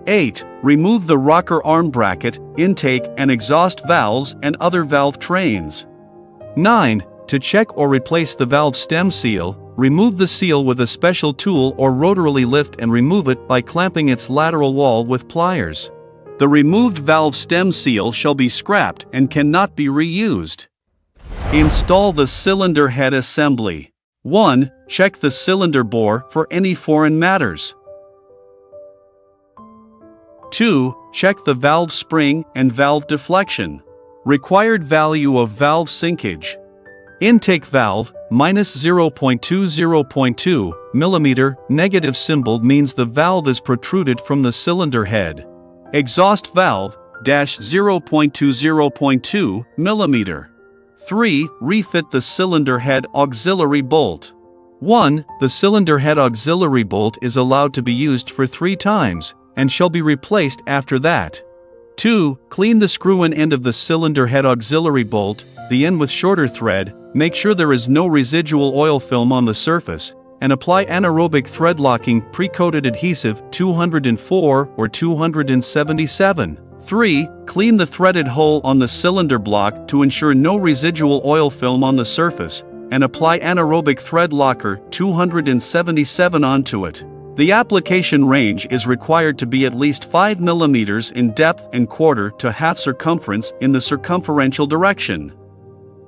[SPEAKER 1] 8. Remove the rocker arm bracket, intake and exhaust valves and other valve trains. 9. To check or replace the valve stem seal, remove the seal with a special tool or rotorily lift and remove it by clamping its lateral wall with pliers. The removed valve stem seal shall be scrapped and cannot be reused. Install the cylinder head assembly. 1. Check the cylinder bore for any foreign matters. 2. Check the valve spring and valve deflection. Required value of valve sinkage. Intake valve, minus 0.20.2 mm, negative symbol means the valve is protruded from the cylinder head. Exhaust valve, dash 0.20.2 mm. 3. Refit the cylinder head auxiliary bolt. 1. The cylinder head auxiliary bolt is allowed to be used for 3 times, and shall be replaced after that. 2. Clean the screw-in end of the cylinder head auxiliary bolt, the end with shorter thread, make sure there is no residual oil film on the surface, and apply anaerobic thread locking pre-coated adhesive 204 or 277. 3. Clean the threaded hole on the cylinder block to ensure no residual oil film on the surface, and apply anaerobic thread locker 277 onto it. The application range is required to be at least 5 mm in depth and quarter to half circumference in the circumferential direction.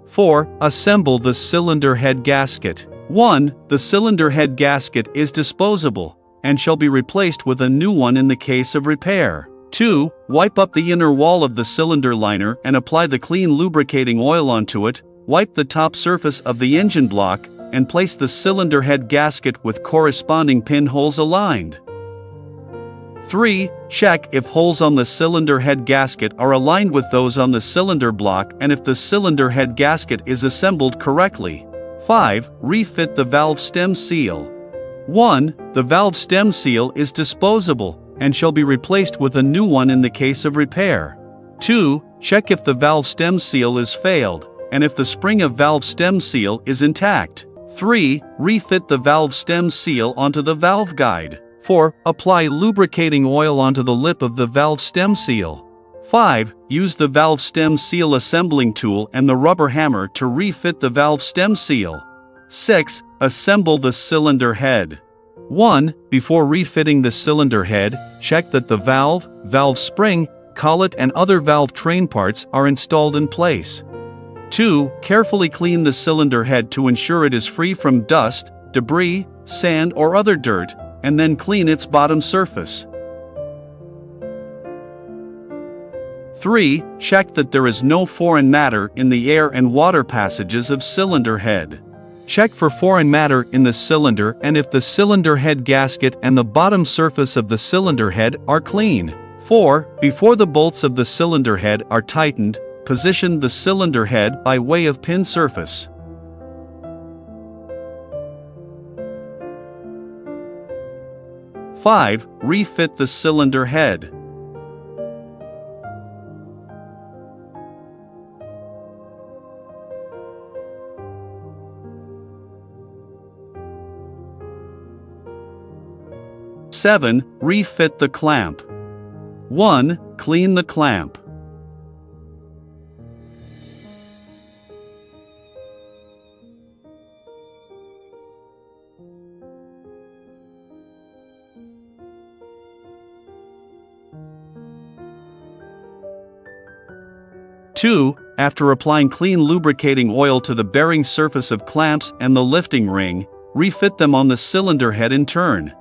[SPEAKER 1] 4. Assemble the cylinder head gasket. 1. The cylinder head gasket is disposable, and shall be replaced with a new one in the case of repair. 2. Wipe up the inner wall of the cylinder liner and apply the clean lubricating oil onto it, wipe the top surface of the engine block, and place the cylinder head gasket with corresponding pinholes aligned. 3. Check if holes on the cylinder head gasket are aligned with those on the cylinder block and if the cylinder head gasket is assembled correctly. 5. Refit the valve stem seal. 1. The valve stem seal is disposable, and shall be replaced with a new one in the case of repair. 2. Check if the valve stem seal is failed, and if the spring of valve stem seal is intact. 3. Refit the valve stem seal onto the valve guide. 4. Apply lubricating oil onto the lip of the valve stem seal. 5. Use the valve stem seal assembling tool and the rubber hammer to refit the valve stem seal. 6. Assemble the cylinder head. 1. Before refitting the cylinder head, check that the valve, valve spring, collet and other valve train parts are installed in place. 2. Carefully clean the cylinder head to ensure it is free from dust, debris, sand or other dirt, and then clean its bottom surface. 3. Check that there is no foreign matter in the air and water passages of cylinder head. Check for foreign matter in the cylinder and if the cylinder head gasket and the bottom surface of the cylinder head are clean. 4. Before the bolts of the cylinder head are tightened, position the cylinder head by way of pin surface. 5. Refit the cylinder head. Seven. Refit the clamp. 1. Clean the clamp. 2. After applying clean lubricating oil to the bearing surface of clamps and the lifting ring, refit them on the cylinder head in turn.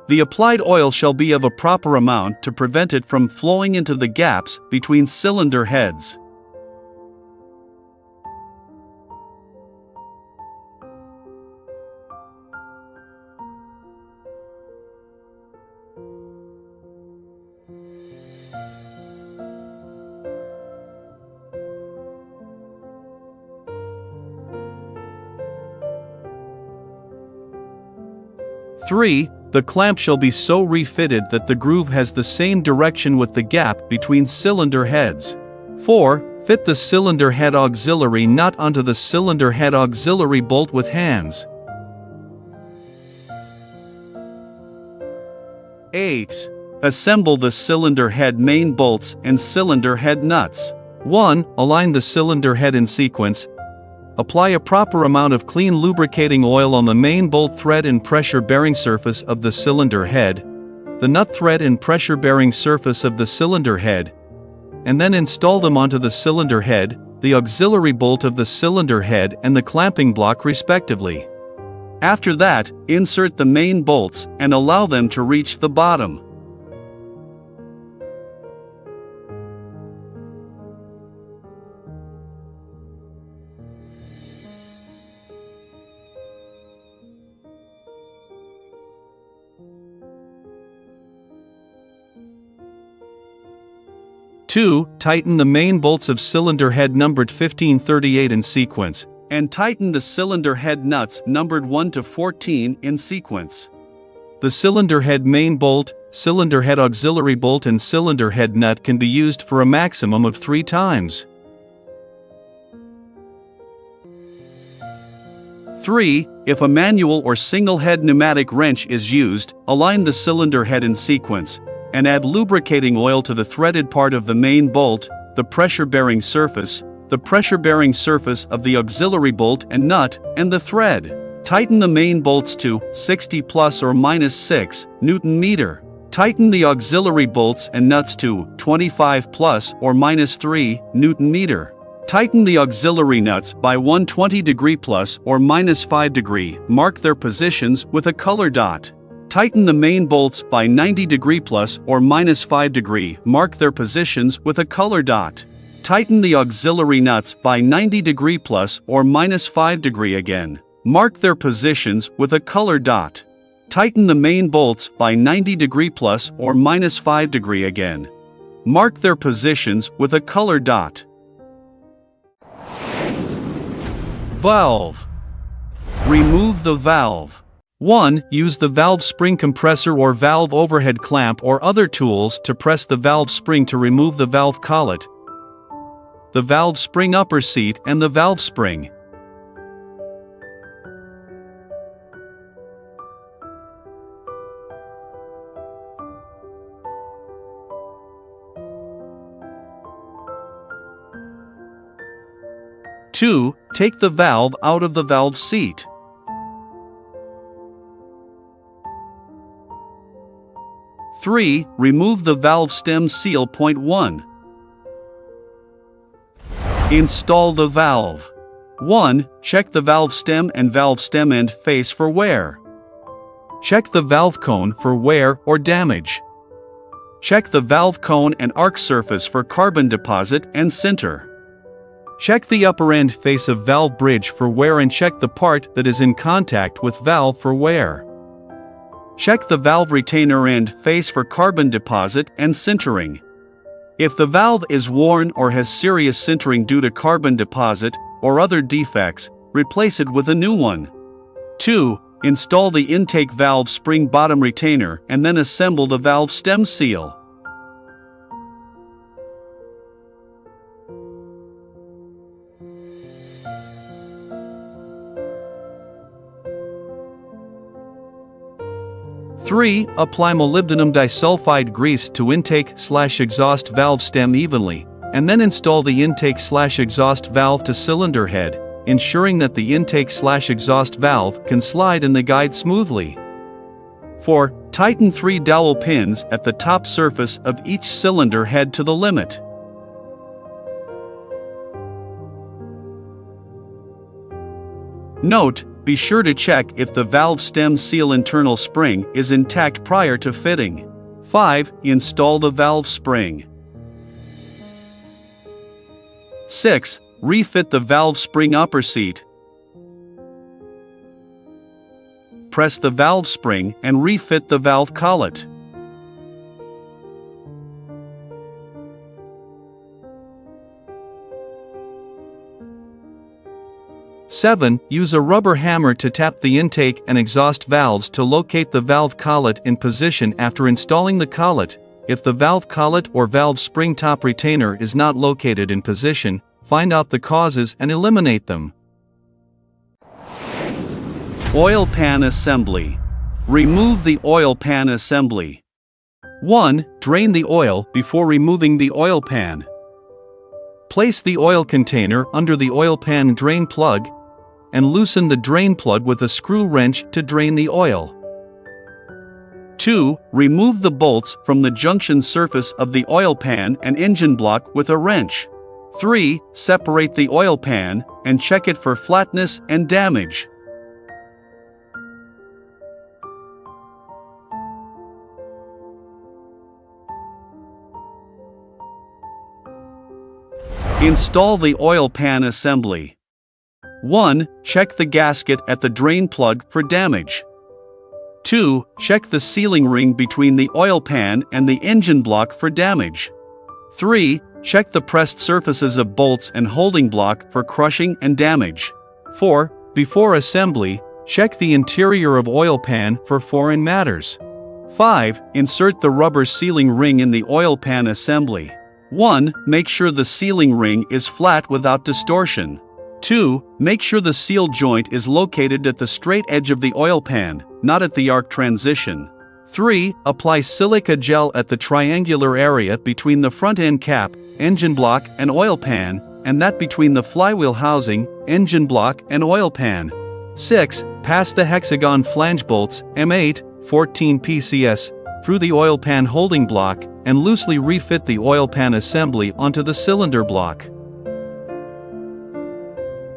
[SPEAKER 1] The applied oil shall be of a proper amount to prevent it from flowing into the gaps between cylinder heads. Three. The clamp shall be so refitted that the groove has the same direction with the gap between cylinder heads. 4. Fit the cylinder head auxiliary nut onto the cylinder head auxiliary bolt with hands. 8. Assemble the cylinder head main bolts and cylinder head nuts. 1. Align the cylinder head in sequence. Apply a proper amount of clean lubricating oil on the main bolt thread and pressure bearing surface of the cylinder head, the nut thread and pressure bearing surface of the cylinder head, and then install them onto the cylinder head, the auxiliary bolt of the cylinder head and the clamping block respectively. After that, insert the main bolts and allow them to reach the bottom. 2. Tighten the main bolts of cylinder head numbered 1538 in sequence, and tighten the cylinder head nuts numbered 1 to 14 in sequence. The cylinder head main bolt, cylinder head auxiliary bolt and cylinder head nut can be used for a maximum of 3 times. 3. If a manual or single-head pneumatic wrench is used, align the cylinder head in sequence, and add lubricating oil to the threaded part of the main bolt, the pressure-bearing surface of the auxiliary bolt and nut, and the thread. Tighten the main bolts to 60 plus or minus 6 Newton-meter. Tighten the auxiliary bolts and nuts to 25 plus or minus 3 Newton-meter. Tighten the auxiliary nuts by 120 degree plus or minus 5 degree. Mark their positions with a color dot. Tighten the main bolts by 90 degree plus or minus 5 degree. Mark their positions with a color dot. Tighten the auxiliary nuts by 90 degree plus or minus 5 degree again. Mark their positions with a color dot. Tighten the main bolts by 90 degree plus or minus 5 degree again. Mark their positions with a color dot. Valve. Remove the valve. 1. Use the valve spring compressor or valve overhead clamp or other tools to press the valve spring to remove the valve collet, the valve spring upper seat and the valve spring. 2. Take the valve out of the valve seat. 3. Remove the valve stem seal. Point 1. Install the valve. 1. Check the valve stem and valve stem end face for wear. Check the valve cone for wear or damage. Check the valve cone and arc surface for carbon deposit and sinter. Check the upper end face of valve bridge for wear and check the part that is in contact with valve for wear. Check the valve retainer end face for carbon deposit and sintering. If the valve is worn or has serious sintering due to carbon deposit or other defects, replace it with a new one. 2. Install the intake valve spring bottom retainer and then assemble the valve stem seal. Three. Apply molybdenum disulfide grease to intake/exhaust valve stem evenly, and then install the intake/exhaust valve to cylinder head, ensuring that the intake/exhaust valve can slide in the guide smoothly. 4. Tighten 3 dowel pins at the top surface of each cylinder head to the limit. Note: be sure to check if the valve stem seal internal spring is intact prior to fitting. 5. Install the valve spring. 6. Refit the valve spring upper seat. Press the valve spring and refit the valve collet. 7. Use a rubber hammer to tap the intake and exhaust valves to locate the valve collet in position after installing the collet. If the valve collet or valve spring top retainer is not located in position, find out the causes and eliminate them. Oil pan assembly. Remove the oil pan assembly. 1. Drain the oil before removing the oil pan. Place the oil container under the oil pan drain plug and loosen the drain plug with a screw wrench to drain the oil. 2. Remove the bolts from the junction surface of the oil pan and engine block with a wrench. 3. Separate the oil pan and check it for flatness and damage. Install the oil pan assembly. 1. Check the gasket at the drain plug for damage. 2. Check the sealing ring between the oil pan and the engine block for damage. 3. Check the pressed surfaces of bolts and holding block for crushing and damage. 4. Before assembly, check the interior of oil pan for foreign matters. 5. Insert the rubber sealing ring in the oil pan assembly. 1. Make sure the sealing ring is flat without distortion. 2. Make sure the seal joint is located at the straight edge of the oil pan, not at the arc transition. 3. Apply silica gel at the triangular area between the front end cap, engine block, and oil pan, and that between the flywheel housing, engine block, and oil pan. 6. Pass the hexagon flange bolts, M8, 14 PCS, through the oil pan holding block, and loosely refit the oil pan assembly onto the cylinder block.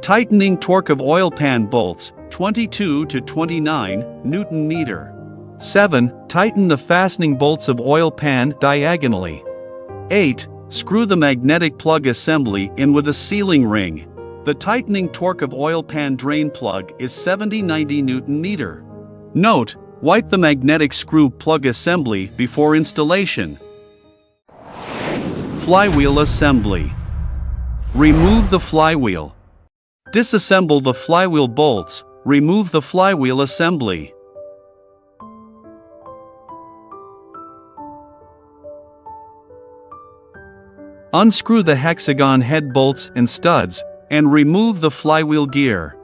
[SPEAKER 1] Tightening torque of oil pan bolts, 22 to 29 Newton meter. 7. Tighten the fastening bolts of oil pan diagonally. 8. Screw the magnetic plug assembly in with a sealing ring. The tightening torque of oil pan drain plug is 70-90 Newton meter. Note: wipe the magnetic screw plug assembly before installation. Flywheel assembly. Remove the flywheel. Disassemble the flywheel bolts. Remove the flywheel assembly. Unscrew the hexagon head bolts and studs, and remove the flywheel gear.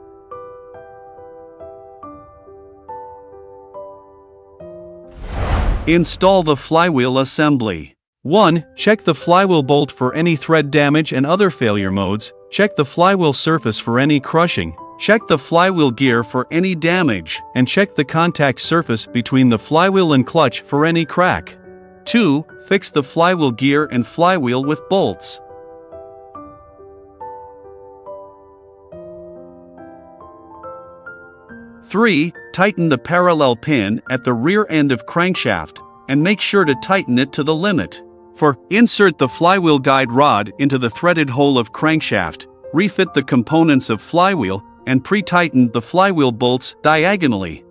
[SPEAKER 1] Install the flywheel assembly. 1. Check the flywheel bolt for any thread damage and other failure modes. Check the flywheel surface for any crushing. Check the flywheel gear for any damage, and check the contact surface between the flywheel and clutch for any crack. 2. Fix the flywheel gear and flywheel with bolts. 3. Tighten the parallel pin at the rear end of crankshaft, and make sure to tighten it to the limit. 4. Insert the flywheel guide rod into the threaded hole of crankshaft, refit the components of flywheel, and pre-tighten the flywheel bolts diagonally.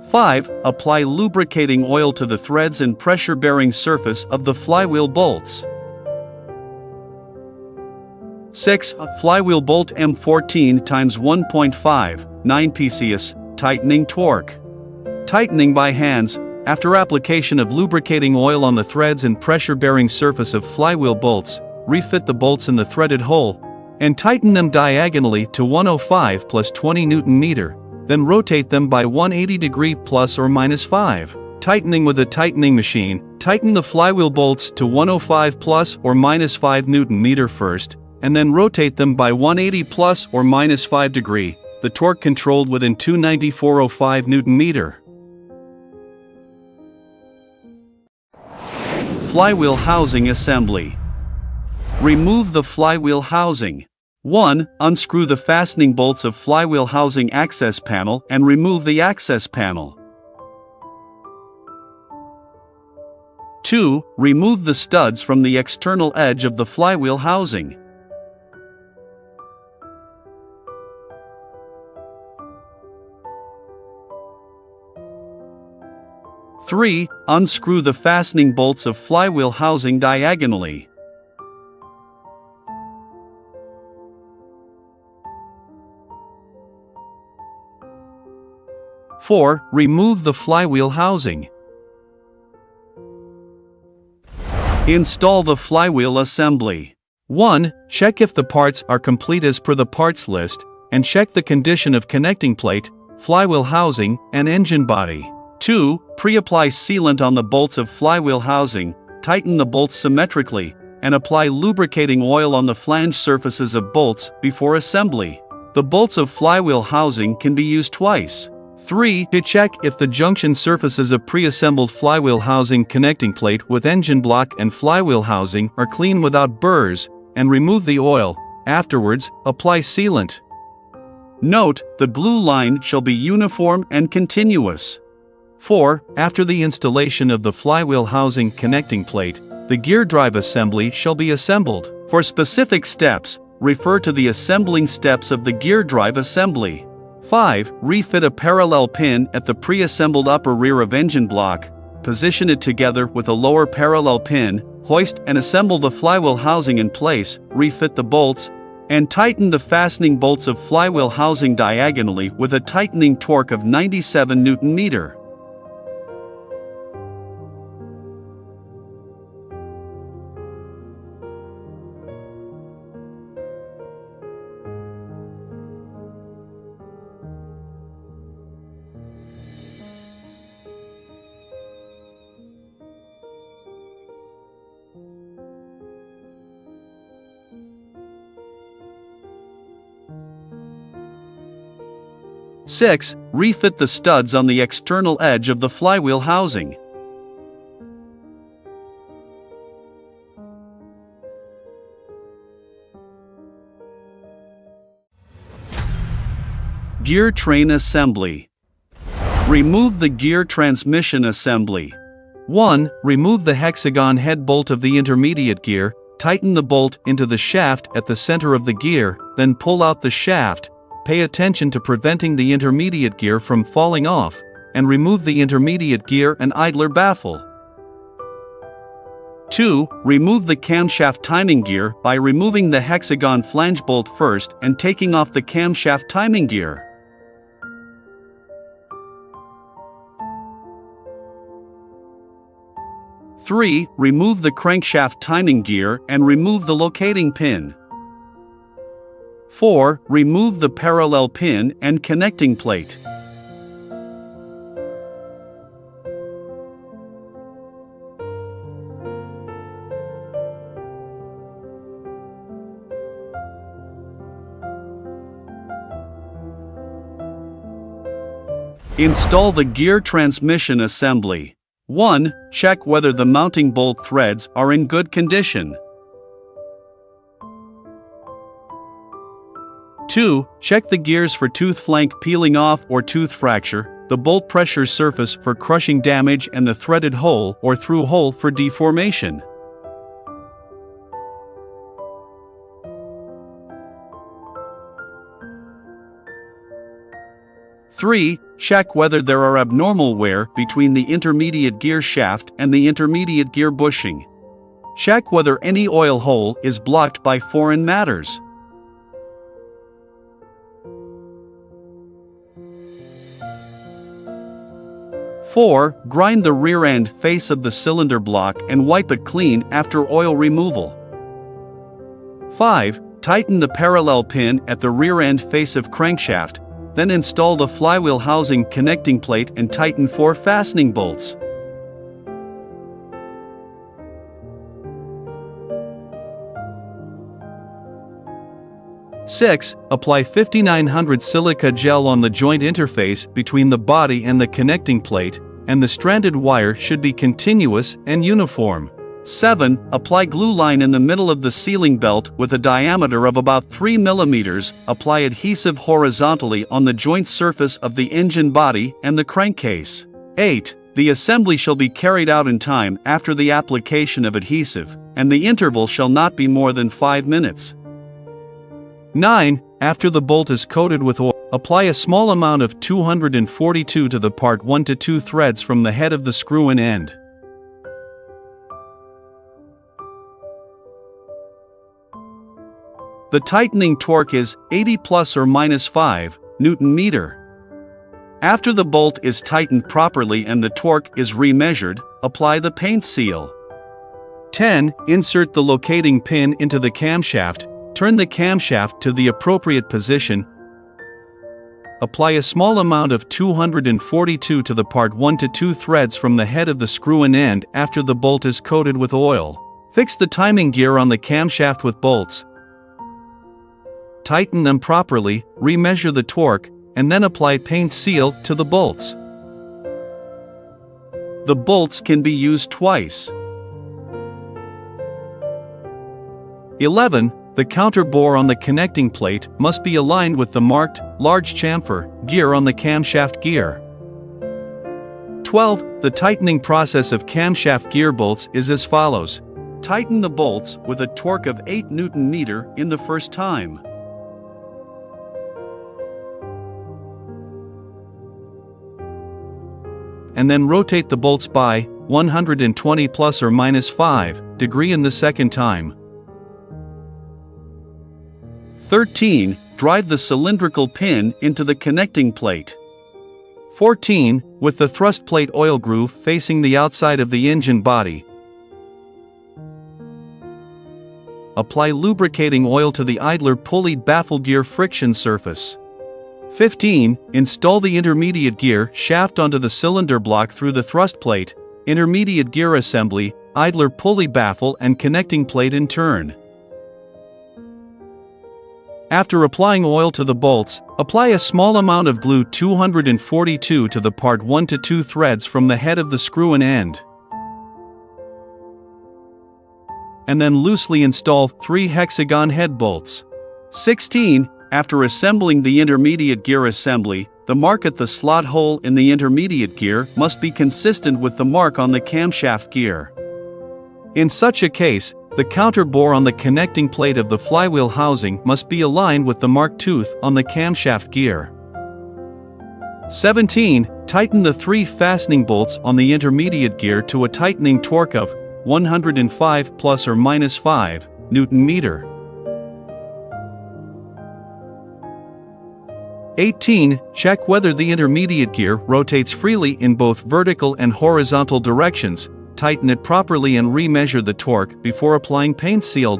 [SPEAKER 1] 5. Apply lubricating oil to the threads and pressure-bearing surface of the flywheel bolts. 6. Flywheel bolt M14 x 1.5, 9 PCS, tightening torque. Tightening by hands, after application of lubricating oil on the threads and pressure-bearing surface of flywheel bolts, refit the bolts in the threaded hole, and tighten them diagonally to 105 plus 20 Newton meter, then rotate them by 180 degree plus or minus 5. Tightening with a tightening machine, tighten the flywheel bolts to 105 plus or minus 5 Newton meter first, and then rotate them by 180 plus or minus 5 degree, the torque controlled within 294.05 Newton meter. Flywheel housing assembly. Remove the flywheel housing. 1. Unscrew the fastening bolts of flywheel housing access panel and remove the access panel. 2. Remove the studs from the external edge of the flywheel housing. 3. Unscrew the fastening bolts of flywheel housing diagonally. 4. Remove the flywheel housing. Install the flywheel assembly. 1. Check if the parts are complete as per the parts list, and check the condition of connecting plate, flywheel housing, and engine body. 2. Pre-apply sealant on the bolts of flywheel housing, tighten the bolts symmetrically, and apply lubricating oil on the flange surfaces of bolts before assembly. The bolts of flywheel housing can be used twice. 3. To check if the junction surfaces of pre-assembled flywheel housing connecting plate with engine block and flywheel housing are clean without burrs, and remove the oil. Afterwards, apply sealant. Note: the glue line shall be uniform and continuous. 4. After the installation of the flywheel housing connecting plate, the gear drive assembly shall be assembled. For specific steps, refer to the assembling steps of the gear drive assembly. 5. Refit a parallel pin at the pre-assembled upper rear of engine block, position it together with a lower parallel pin, hoist and assemble the flywheel housing in place, refit the bolts, and tighten the fastening bolts of flywheel housing diagonally with a tightening torque of 97 Nm. Six, refit the studs on the external edge of the flywheel housing. Gear train assembly. Remove the gear transmission assembly. 1. Remove the hexagon head bolt of the intermediate gear, tighten the bolt into the shaft at the center of the gear, then pull out the shaft. Pay attention to preventing the intermediate gear from falling off, and remove the intermediate gear and idler baffle. 2. Remove the camshaft timing gear by removing the hexagon flange bolt first and taking off the camshaft timing gear. 3. Remove the crankshaft timing gear and remove the locating pin. 4. Remove the parallel pin and connecting plate. Install the gear transmission assembly. 1. Check whether the mounting bolt threads are in good condition. 2. Check the gears for tooth flank peeling off or tooth fracture, the bolt pressure surface for crushing damage and the threaded hole or through hole for deformation. Three, check whether there are abnormal wear between the intermediate gear shaft and the intermediate gear bushing. Check whether any oil hole is blocked by foreign matters. 4. Grind the rear end face of the cylinder block and wipe it clean after oil removal. 5. Tighten the parallel pin at the rear end face of crankshaft, then install the flywheel housing connecting plate and tighten 4 fastening bolts. Six, apply 5900 silica gel on the joint interface between the body and the connecting plate, and the stranded wire should be continuous and uniform. 7. Apply glue line in the middle of the sealing belt with a diameter of about 3 mm. Apply adhesive horizontally on the joint surface of the engine body and the crankcase. 8. The assembly shall be carried out in time after the application of adhesive, and the interval shall not be more than 5 minutes. 9. After the bolt is coated with oil, apply a small amount of 242 to the part 1 to 2 threads from the head of the screw-in end. The tightening torque is 80 plus or minus 5 Nm. After the bolt is tightened properly and the torque is remeasured, apply the paint seal. 10. Insert the locating pin into the camshaft. Turn the camshaft to the appropriate position. Apply a small amount of 242 to the part 1 to 2 threads from the head of the screw-in end after the bolt is coated with oil. Fix the timing gear on the camshaft with bolts. Tighten them properly, remeasure the torque, and then apply paint seal to the bolts. The bolts can be used twice. 11. The counter bore on the connecting plate must be aligned with the marked, large chamfer, gear on the camshaft gear. 12. The tightening process of camshaft gear bolts is as follows. Tighten the bolts with a torque of 8 Nm in the first time. And then rotate the bolts by 120 plus or minus 5 degree in the second time. 13. Drive the cylindrical pin into the connecting plate. 14. With the thrust plate oil groove facing the outside of the engine body, apply lubricating oil to the idler pulley baffle gear friction surface. 15. Install the intermediate gear shaft onto the cylinder block through the thrust plate, intermediate gear assembly, idler pulley baffle and connecting plate in turn. After applying oil to the bolts, apply a small amount of glue 242 to the part 1 to 2 threads from the head of the screw and end. And then loosely install 3 hexagon head bolts. 16. After assembling the intermediate gear assembly, the mark at the slot hole in the intermediate gear must be consistent with the mark on the camshaft gear. In such a case, the counter bore on the connecting plate of the flywheel housing must be aligned with the marked tooth on the camshaft gear. 17. Tighten the 3 fastening bolts on the intermediate gear to a tightening torque of 105 plus or minus 5 Newton meter. 18. Check whether the intermediate gear rotates freely in both vertical and horizontal directions. Tighten it properly and remeasure the torque before applying paint seal.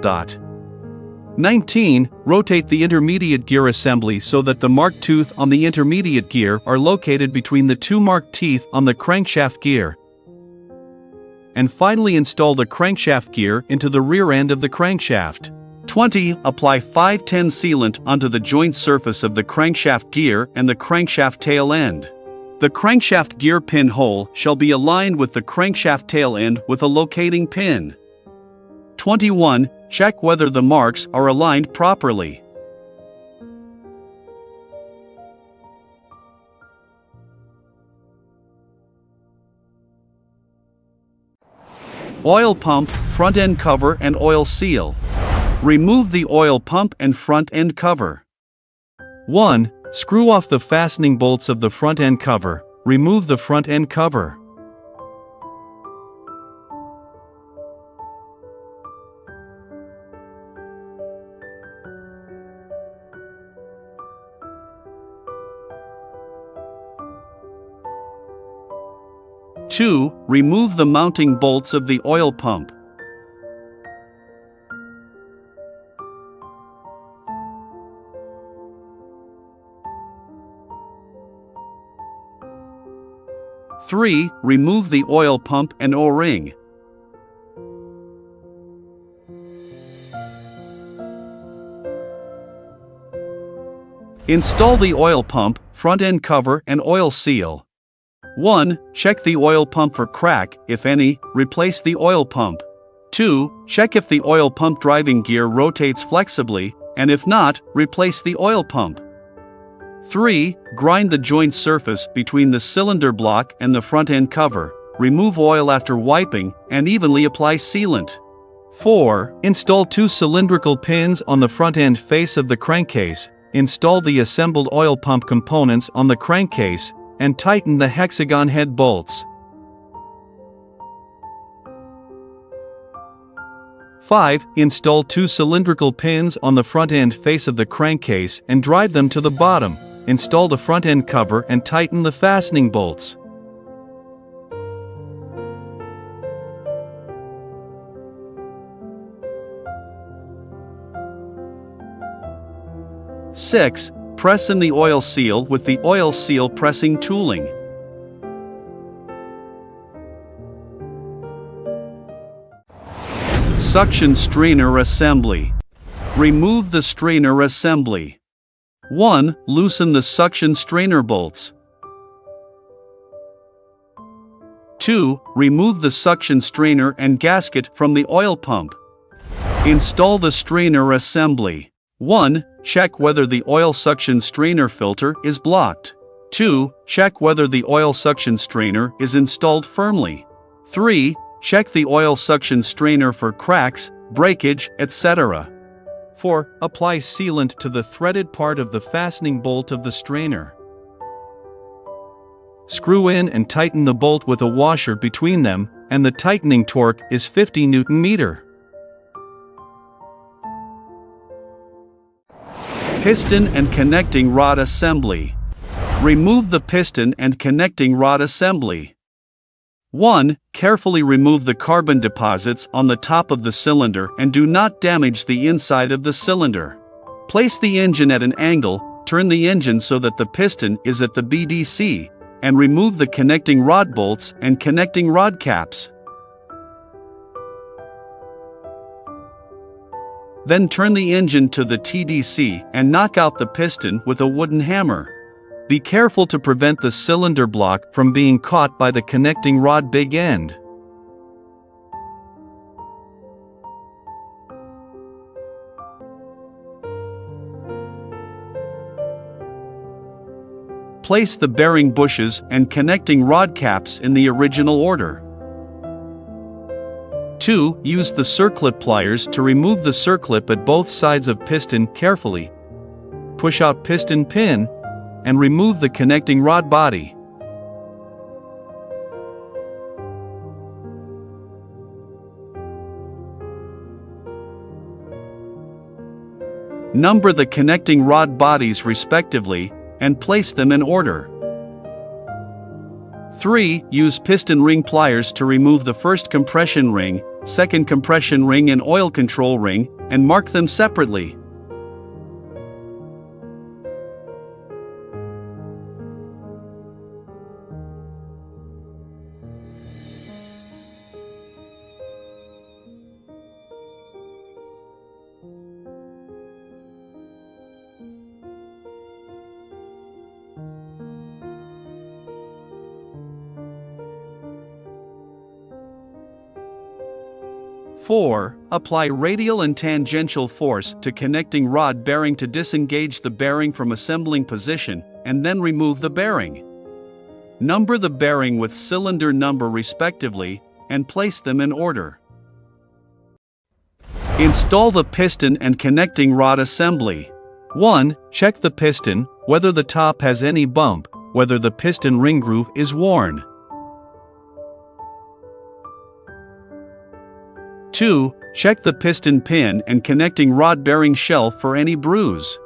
[SPEAKER 1] 19. Rotate the intermediate gear assembly so that the marked tooth on the intermediate gear are located between the 2 marked teeth on the crankshaft gear. And finally install the crankshaft gear into the rear end of the crankshaft. 20. Apply 510 sealant onto the joint surface of the crankshaft gear and the crankshaft tail end. The crankshaft gear pin hole shall be aligned with the crankshaft tail end with a locating pin. 21. Check whether the marks are aligned properly. Oil pump, front end cover and oil seal. Remove the oil pump and front end cover. 1. Screw off the fastening bolts of the front end cover. Remove the front end cover. 2. Remove the mounting bolts of the oil pump. 3. Remove the oil pump and O-ring. 4. Install the oil pump, front end cover and oil seal. 1. Check the oil pump for crack, if any, replace the oil pump. 2. Check if the oil pump driving gear rotates flexibly, and if not, replace the oil pump. 3. Grind the joint surface between the cylinder block and the front end cover. Remove oil after wiping, and evenly apply sealant. 4. Install 2 cylindrical pins on the front end face of the crankcase. Install the assembled oil pump components on the crankcase, and tighten the hexagon head bolts. 5. Install 2 cylindrical pins on the front end face of the crankcase and drive them to the bottom. Install the front end cover and tighten the fastening bolts. 6. Press in the oil seal with the oil seal pressing tooling. Suction strainer assembly. Remove the strainer assembly. 1. Loosen the suction strainer bolts. 2. Remove the suction strainer and gasket from the oil pump. Install the strainer assembly. 1. Check whether the oil suction strainer filter is blocked. 2. Check whether the oil suction strainer is installed firmly. 3. Check the oil suction strainer for cracks, breakage, etc. 4. Apply sealant to the threaded part of the fastening bolt of the strainer. Screw in and tighten the bolt with a washer between them, and the tightening torque is 50 Nm. Piston and connecting rod assembly. Remove the piston and connecting rod assembly. 1. Carefully remove the carbon deposits on the top of the cylinder and do not damage the inside of the cylinder. Place the engine at an angle, turn the engine so that the piston is at the BDC, and remove the connecting rod bolts and connecting rod caps. Then turn the engine to the TDC and knock out the piston with a wooden hammer. Be careful to prevent the cylinder block from being caught by the connecting rod big end. Place the bearing bushes and connecting rod caps in the original order. 2. Use the circlip pliers to remove the circlip at both sides of piston carefully. Push out piston pin and remove the connecting rod body. Number the connecting rod bodies respectively and place them in order. 3. Use piston ring pliers to remove the first compression ring, second compression ring and oil control ring, and mark them separately. Four. Apply radial and tangential force to connecting rod bearing to disengage the bearing from assembling position, and then remove the bearing. Number the bearing with cylinder number respectively, and place them in order. Install the piston and connecting rod assembly. 1. Check the piston, whether the top has any bump, whether the piston ring groove is worn. 2. Check the piston pin and connecting rod bearing shelf for any bruise.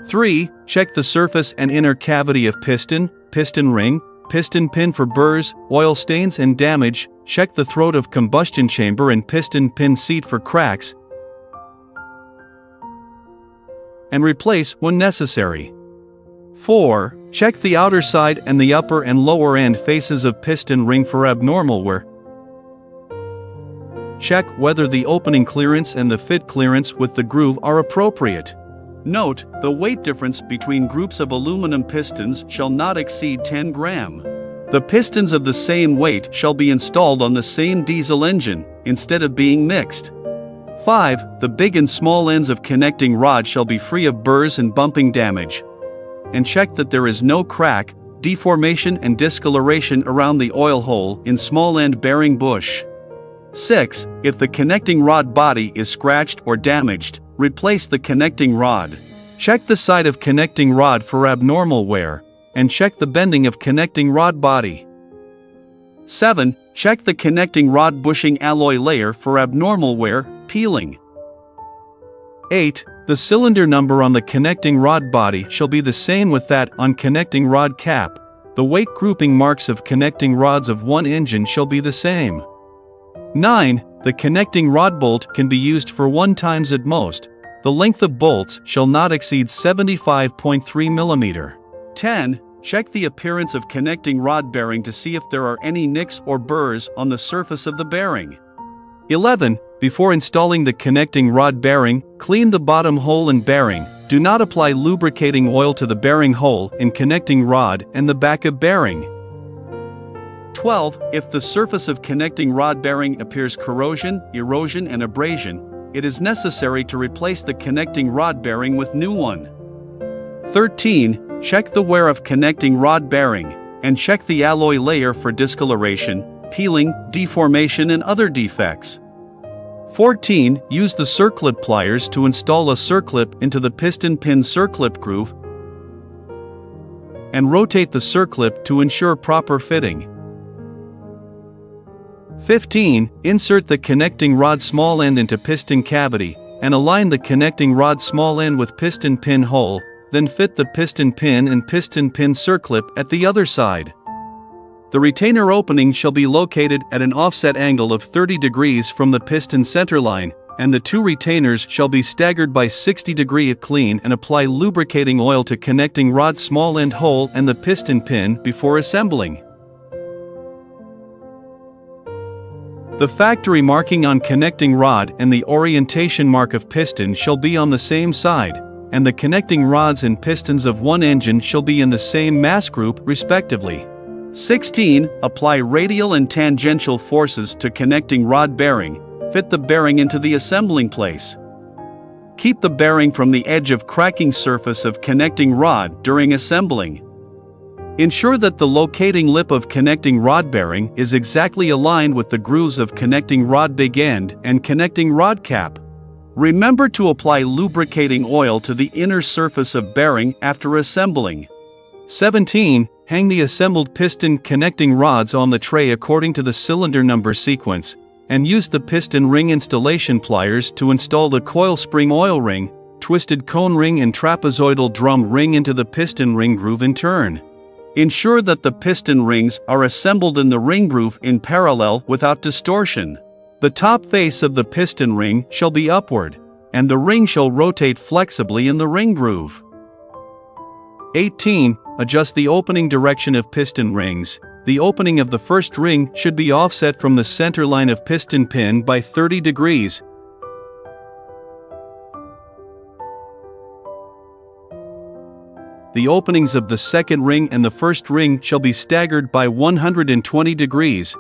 [SPEAKER 1] 3. Check the surface and inner cavity of piston, piston ring, piston pin for burrs, oil stains and damage. Check the throat of combustion chamber and piston pin seat for cracks, and replace when necessary. 4. Check the outer side and the upper and lower end faces of piston ring for abnormal wear. Check whether the opening clearance and the fit clearance with the groove are appropriate. Note, the weight difference between groups of aluminum pistons shall not exceed 10 grams. The pistons of the same weight shall be installed on the same diesel engine, instead of being mixed. 5. The big and small ends of connecting rod shall be free of burrs and bumping damage. And check that there is no crack, deformation and discoloration around the oil hole in small end bearing bush. 6. If the connecting rod body is scratched or damaged, replace the connecting rod. Check the side of connecting rod for abnormal wear, and check the bending of connecting rod body. 7. Check the connecting rod bushing alloy layer for abnormal wear, peeling. 8. The cylinder number on the connecting rod body shall be the same with that on connecting rod cap. The weight grouping marks of connecting rods of one engine shall be the same. 9. The connecting rod bolt can be used for 1 times at most. The length of bolts shall not exceed 75.3 mm. 10. Check the appearance of connecting rod bearing to see if there are any nicks or burrs on the surface of the bearing. 11. Before installing the connecting rod bearing, clean the bottom hole and bearing. Do not apply lubricating oil to the bearing hole in connecting rod and the back of bearing. 12. If the surface of connecting rod bearing appears corrosion, erosion and abrasion, it is necessary to replace the connecting rod bearing with new one. 13. Check the wear of connecting rod bearing, and check the alloy layer for discoloration, peeling, deformation and other defects. 14. Use the circlip pliers to install a circlip into the piston pin circlip groove and rotate the circlip to ensure proper fitting. 15. Insert the connecting rod small end into piston cavity and align the connecting rod small end with piston pin hole, then fit the piston pin and piston pin circlip at the other side. The retainer opening shall be located at an offset angle of 30 degrees from the piston centerline, and the two retainers shall be staggered by 60 degrees. Clean and apply lubricating oil to connecting rod small end hole and the piston pin before assembling. The factory marking on connecting rod and the orientation mark of piston shall be on the same side, and the connecting rods and pistons of one engine shall be in the same mass group respectively. 16. Apply radial and tangential forces to connecting rod bearing. Fit the bearing into the assembling place. Keep the bearing from the edge of cracking surface of connecting rod during assembling. Ensure that the locating lip of connecting rod bearing is exactly aligned with the grooves of connecting rod big end and connecting rod cap. Remember to apply lubricating oil to the inner surface of bearing after assembling. 17. Hang the assembled piston connecting rods on the tray according to the cylinder number sequence, and use the piston ring installation pliers to install the coil spring oil ring, twisted cone ring and trapezoidal drum ring into the piston ring groove in turn. Ensure that the piston rings are assembled in the ring groove in parallel without distortion. The top face of the piston ring shall be upward, and the ring shall rotate flexibly in the ring groove. 18. Adjust the opening direction of piston rings. The opening of the first ring should be offset from the center line of piston pin by 30 degrees. The openings of the second ring and the first ring shall be staggered by 120 degrees.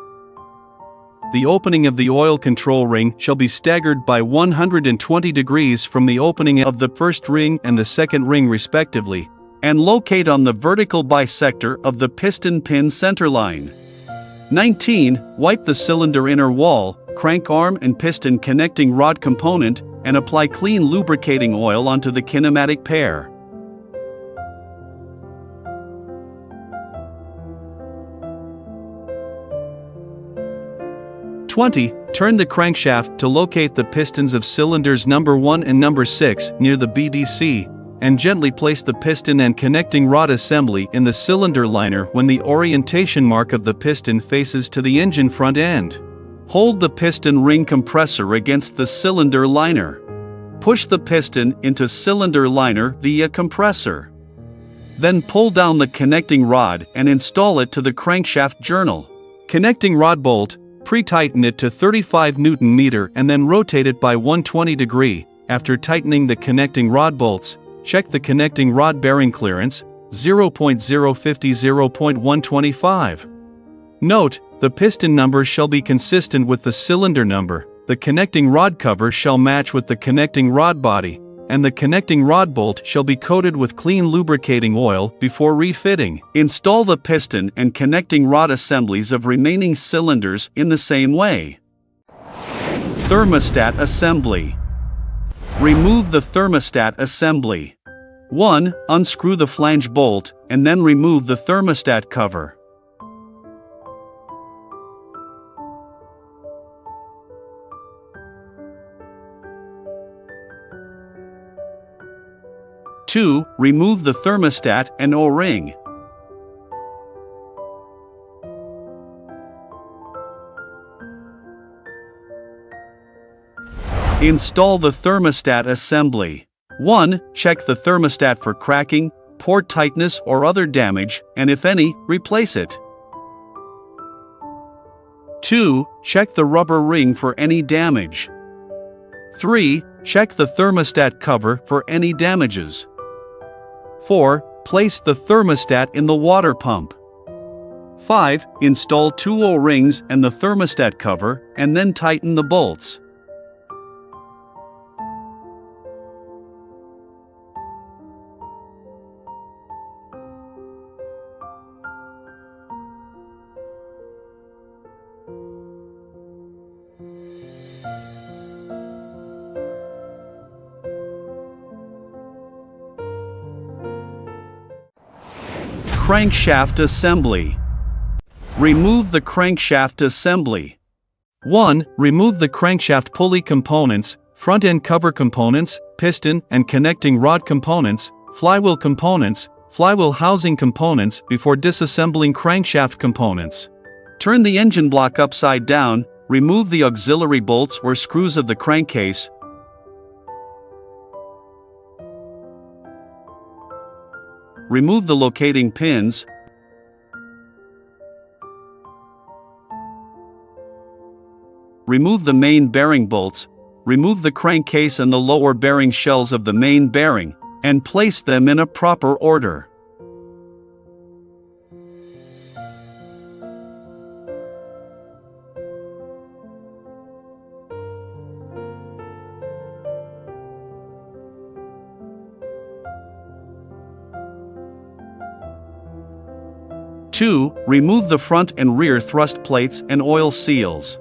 [SPEAKER 1] The opening of the oil control ring shall be staggered by 120 degrees from the opening of the first ring and the second ring respectively, and locate on the vertical bisector of the piston pin centerline. 19. Wipe the cylinder inner wall, crank arm and piston connecting rod component, and apply clean lubricating oil onto the kinematic pair. 20. Turn the crankshaft to locate the pistons of cylinders number 1 and number 6 near the BDC, and gently place the piston and connecting rod assembly in the cylinder liner when the orientation mark of the piston faces to the engine front end. Hold the piston ring compressor against the cylinder liner. Push the piston into cylinder liner via compressor. Then pull down the connecting rod and install it to the crankshaft journal. Connecting rod bolt, pre-tighten it to 35 Nm and then rotate it by 120 degree. After tightening the connecting rod bolts, check the connecting rod bearing clearance, 0.050-0.125. Note, the piston number shall be consistent with the cylinder number, the connecting rod cover shall match with the connecting rod body, and the connecting rod bolt shall be coated with clean lubricating oil before refitting. Install the piston and connecting rod assemblies of remaining cylinders in the same way. Thermostat assembly. Remove the thermostat assembly. 1. Unscrew the flange bolt, and then remove the thermostat cover. 2. Remove the thermostat and O-ring. 3. Install the thermostat assembly. 1. Check the thermostat for cracking, port tightness or other damage, and if any, replace it. 2. Check the rubber ring for any damage. 3. Check the thermostat cover for any damages. 4. Place the thermostat in the water pump. 5. Install 2 O-rings and the thermostat cover, and then tighten the bolts. Crankshaft assembly. Remove the crankshaft assembly. 1. Remove the crankshaft pulley components, front-end cover components, piston and connecting rod components, flywheel components, flywheel housing components before disassembling crankshaft components. Turn the engine block upside down, remove the auxiliary bolts or screws of the crankcase. Remove the locating pins. Remove the main bearing bolts. Remove the crankcase and the lower bearing shells of the main bearing, and place them in a proper order. Two, remove the front and rear thrust plates and oil seals.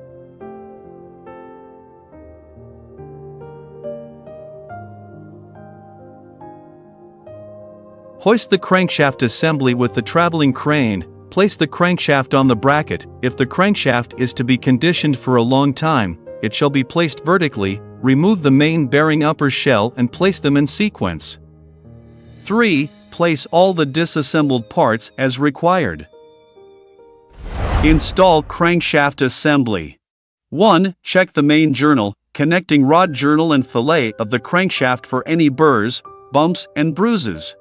[SPEAKER 1] Hoist the crankshaft assembly with the traveling crane. Place the crankshaft on the bracket. If the crankshaft is to be conditioned for a long time, it shall be placed vertically. Remove the main bearing upper shell and place them in sequence. 3. Place all the disassembled parts as required. Install crankshaft assembly. 1. Check the main journal, connecting rod journal and fillet of the crankshaft for any burrs, bumps, and bruises.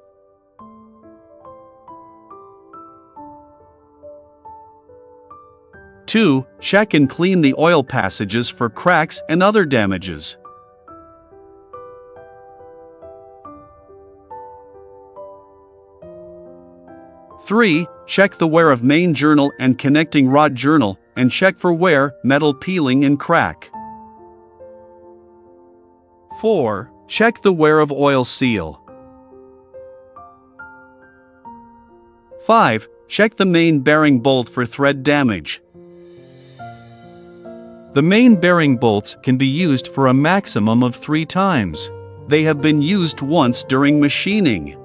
[SPEAKER 1] 2. Check and clean the oil passages for cracks and other damages. 3. Check the wear of main journal and connecting rod journal, and check for wear, metal peeling and crack. 4. Check the wear of oil seal. 5. Check the main bearing bolt for thread damage. The main bearing bolts can be used for a maximum of 3 times. They have been used once during machining.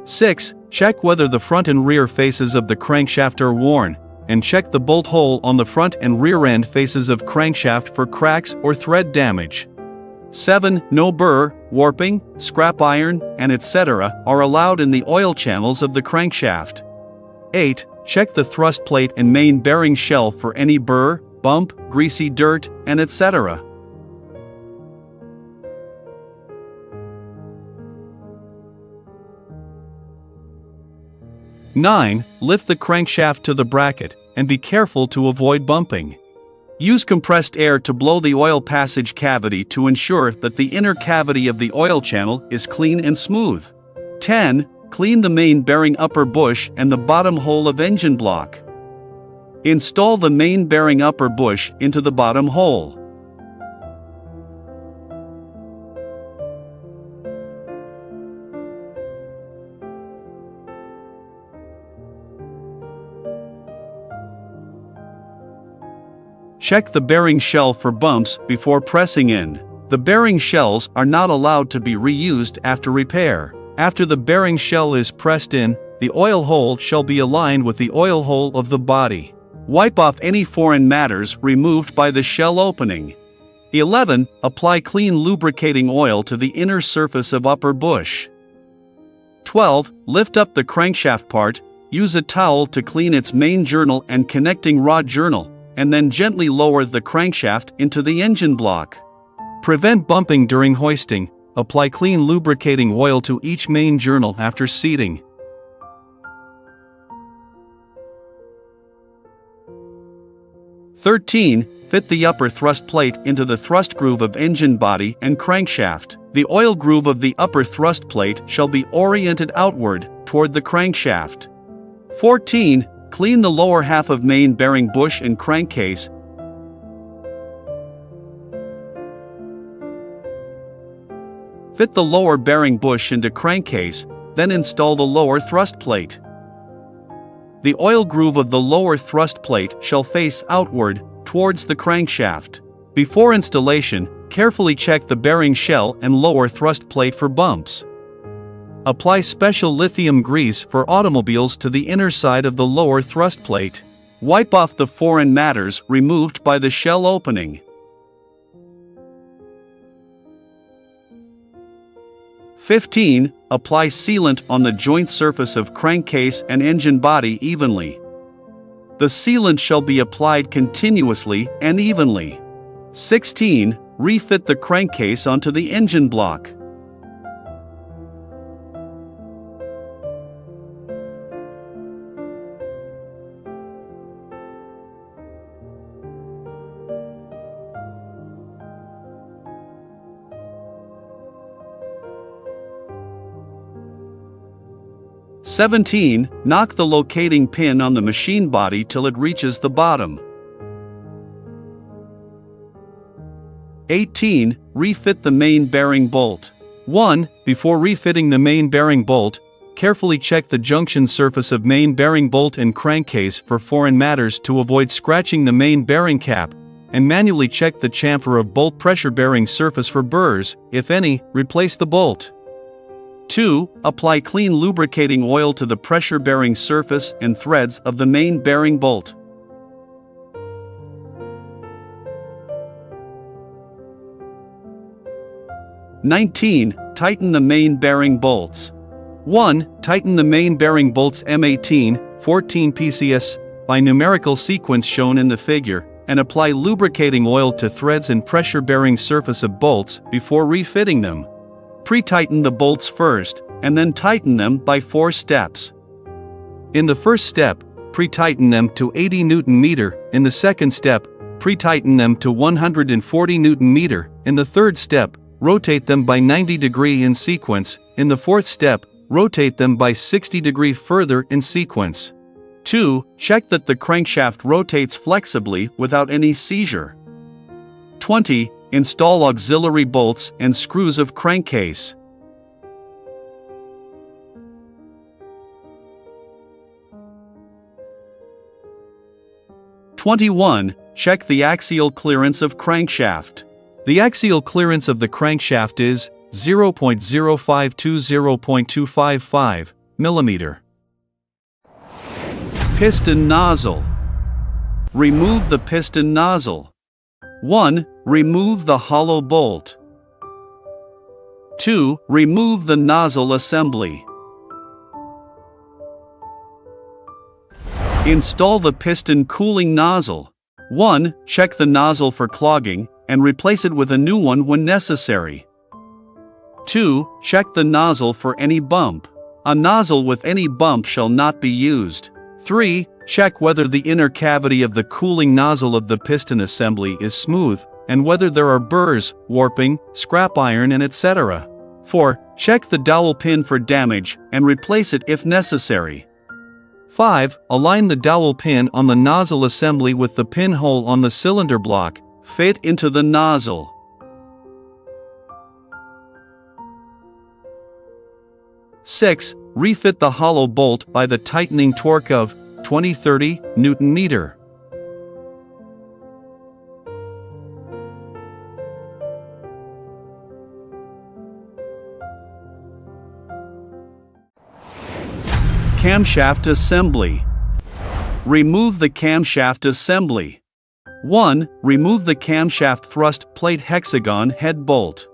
[SPEAKER 1] 6. Check whether the front and rear faces of the crankshaft are worn, and check the bolt hole on the front and rear end faces of crankshaft for cracks or thread damage. 7. No burr, warping, scrap iron, and etc. are allowed in the oil channels of the crankshaft. 8. Check the thrust plate and main bearing shell for any burr, bump, greasy dirt, and etc. 9. Lift the crankshaft to the bracket, and be careful to avoid bumping. Use compressed air to blow the oil passage cavity to ensure that the inner cavity of the oil channel is clean and smooth. 10. Clean the main bearing upper bush and the bottom hole of engine block. Install the main bearing upper bush into the bottom hole. Check the bearing shell for bumps before pressing in. The bearing shells are not allowed to be reused after repair. After the bearing shell is pressed in, the oil hole shall be aligned with the oil hole of the body. Wipe off any foreign matters removed by the shell opening. 11. Apply clean lubricating oil to the inner surface of upper bush. 12. Lift up the crankshaft part, use a towel to clean its main journal and connecting rod journal, and then gently lower the crankshaft into the engine block. Prevent bumping during hoisting. Apply clean lubricating oil to each main journal after seating. (13) Fit the upper thrust plate into the thrust groove of engine body and crankshaft. The oil groove of the upper thrust plate shall be oriented outward, toward the crankshaft. 14. Clean the lower half of main bearing bush and crankcase. Fit the lower bearing bush into crankcase, then install the lower thrust plate. The oil groove of the lower thrust plate shall face outward, towards the crankshaft. Before installation, carefully check the bearing shell and lower thrust plate for bumps. Apply special lithium grease for automobiles to the inner side of the lower thrust plate. Wipe off the foreign matters removed by the shell opening. 15. Apply sealant on the joint surface of crankcase and engine body evenly. The sealant shall be applied continuously and evenly. 16. Refit the crankcase onto the engine block. "17. Knock the locating pin on the machine body till it reaches the bottom. 18. Refit the main bearing bolt. 1. Before refitting the main bearing bolt, carefully check the junction surface of main bearing bolt and crankcase for foreign matters to avoid scratching the main bearing cap, and manually check the chamfer of bolt pressure bearing surface for burrs. If any, replace the bolt. 2. Apply clean lubricating oil to the pressure bearing surface and threads of the main bearing bolt. 19. Tighten the main bearing bolts. 1. Tighten the main bearing bolts M18, 14 PCS by numerical sequence shown in the figure, and apply lubricating oil to threads and pressure bearing surface of bolts before refitting them. Pre-tighten the bolts first, and then tighten them by 4 steps. In the first step, pre-tighten them to 80 Nm. In the second step, pre-tighten them to 140 Nm. In the third step, rotate them by 90 degrees in sequence. In the fourth step, rotate them by 60 degrees further in sequence. 2. Check that the crankshaft rotates flexibly without any seizure. 20. Install auxiliary bolts and screws of crankcase. 21. Check the axial clearance of crankshaft. The axial clearance of the crankshaft is 0.05 to 0.255 mm. Piston nozzle. Remove the piston nozzle. 1. Remove the hollow bolt. 2. Remove the nozzle assembly. Install the piston cooling nozzle. 1. Check the nozzle for clogging, and replace it with a new one when necessary. 2. Check the nozzle for any bump. A nozzle with any bump shall not be used. 3. Check whether the inner cavity of the cooling nozzle of the piston assembly is smooth, and whether there are burrs, warping, scrap iron, and etc. 4. Check the dowel pin for damage, and replace it if necessary. 5. Align the dowel pin on the nozzle assembly with the pinhole on the cylinder block. Fit into the nozzle. 6. Refit the hollow bolt by the tightening torque of 20-30 Nm. Camshaft assembly. Remove the camshaft assembly. 1. Remove the camshaft thrust plate hexagon head bolt.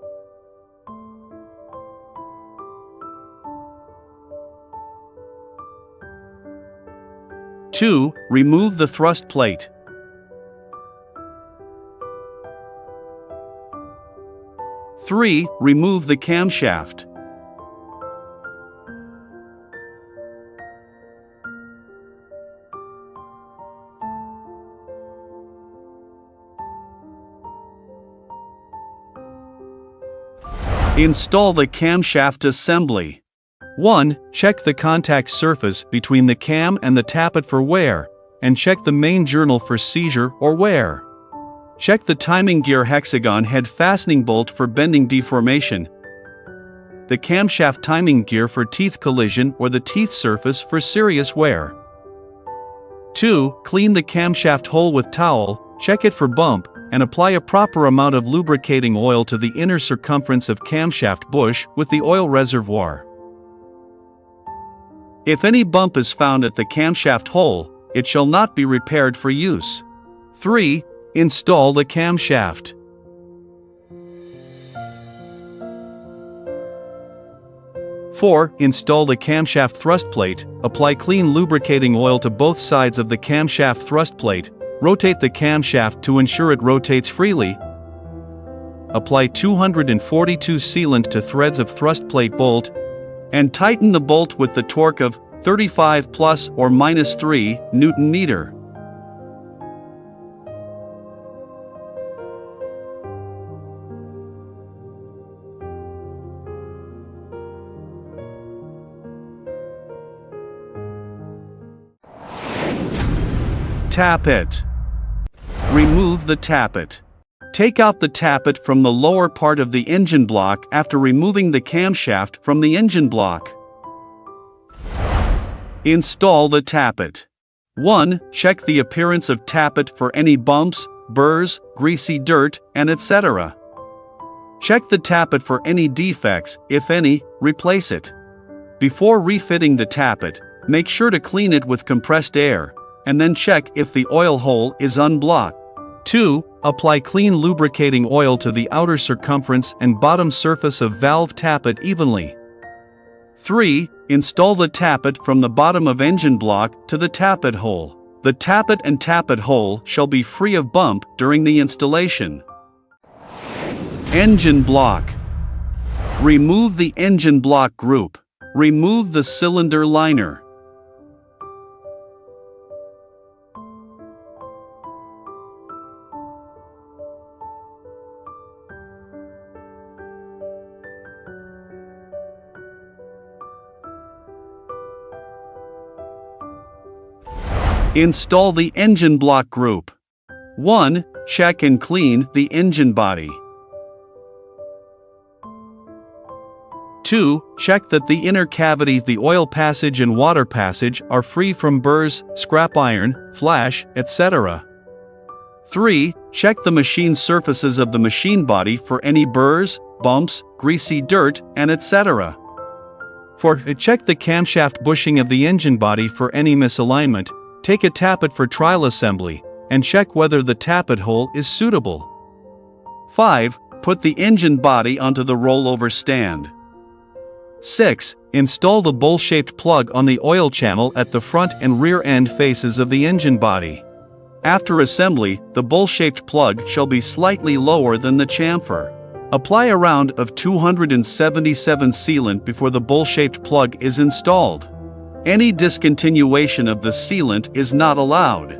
[SPEAKER 1] 2. Remove the thrust plate. 3. Remove the camshaft. 4. Install the camshaft assembly. 1. Check the contact surface between the cam and the tappet for wear, and check the main journal for seizure or wear. Check the timing gear hexagon head fastening bolt for bending deformation, the camshaft timing gear for teeth collision or the teeth surface for serious wear. 2. Clean the camshaft hole with towel, check it for bump, and apply a proper amount of lubricating oil to the inner circumference of camshaft bush with the oil reservoir. If any bump is found at the camshaft hole, it shall not be repaired for use. 3. Install the camshaft. 4. Install the camshaft thrust plate. Apply clean lubricating oil to both sides of the camshaft thrust plate. Rotate the camshaft to ensure it rotates freely. Apply 242 sealant to threads of thrust plate bolt, and tighten the bolt with the torque of 35 plus or minus 3 Newton meter. Tappet. Remove the tappet. Take out the tappet from the lower part of the engine block after removing the camshaft from the engine block. Install the tappet. 1. Check the appearance of tappet for any bumps, burrs, greasy dirt, and etc. Check the tappet for any defects, if any, replace it. Before refitting the tappet, make sure to clean it with compressed air, and then check if the oil hole is unblocked. 2. Apply clean lubricating oil to the outer circumference and bottom surface of valve tappet evenly. 3. Install the tappet from the bottom of engine block to the tappet hole. The tappet and tappet hole shall be free of bump during the installation. Engine block. Remove the engine block group. Remove the cylinder liner. Install the engine block group. 1. Check and clean the engine body. 2. Check that the inner cavity, the oil passage and water passage are free from burrs, scrap iron, flash, etc. 3. Check the machine surfaces of the machine body for any burrs, bumps, greasy dirt, and etc. 4. Check the camshaft bushing of the engine body for any misalignment. Take a tappet for trial assembly, and check whether the tappet hole is suitable. 5. Put the engine body onto the rollover stand. 6. Install the bowl-shaped plug on the oil channel at the front and rear end faces of the engine body. After assembly, the bowl-shaped plug shall be slightly lower than the chamfer. Apply a round of 277 sealant before the bowl-shaped plug is installed. Any discontinuation of the sealant is not allowed.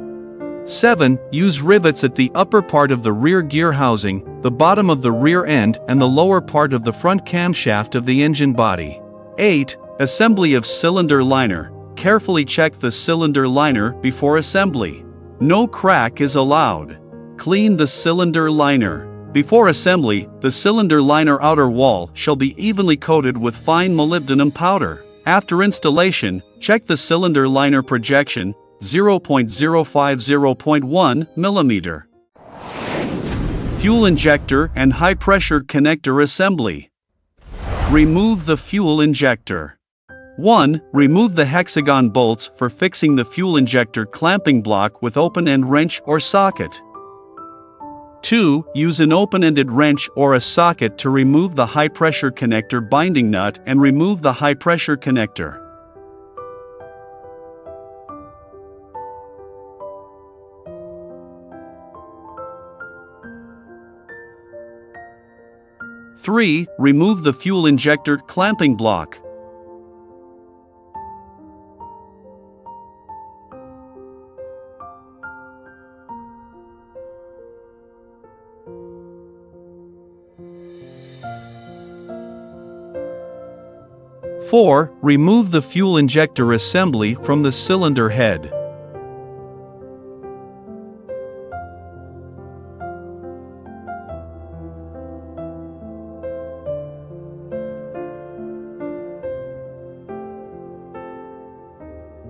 [SPEAKER 1] 7. Use rivets at the upper part of the rear gear housing, the bottom of the rear end, and the lower part of the front camshaft of the engine body. 8. Assembly of cylinder liner. Carefully check the cylinder liner before assembly. No crack is allowed. Clean the cylinder liner. Before assembly, the cylinder liner outer wall shall be evenly coated with fine molybdenum powder. After installation, check the cylinder liner projection, 0.050.1 mm. Fuel injector and high-pressure connector assembly. Remove the fuel injector. 1. Remove the hexagon bolts for fixing the fuel injector clamping block with open-end wrench or socket. 2. Use an open-ended wrench or a socket to remove the high-pressure connector binding nut and remove the high-pressure connector. Three. Remove the fuel injector clamping block. 4. Remove the fuel injector assembly from the cylinder head.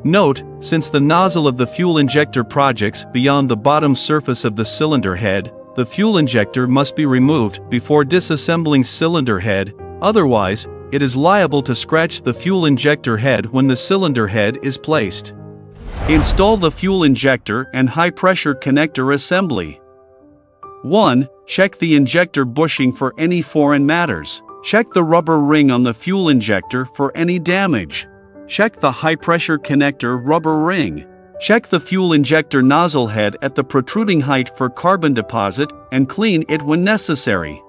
[SPEAKER 1] Note, since the nozzle of the fuel injector projects beyond the bottom surface of the cylinder head, the fuel injector must be removed before disassembling cylinder head, otherwise, It is liable to scratch the fuel injector head when the cylinder head is placed. Install the fuel injector and high-pressure connector assembly. 1. Check the injector bushing for any foreign matters. Check the rubber ring on the fuel injector for any damage. Check the high-pressure connector rubber ring. Check the fuel injector nozzle head at the protruding height for carbon deposit and clean it when necessary.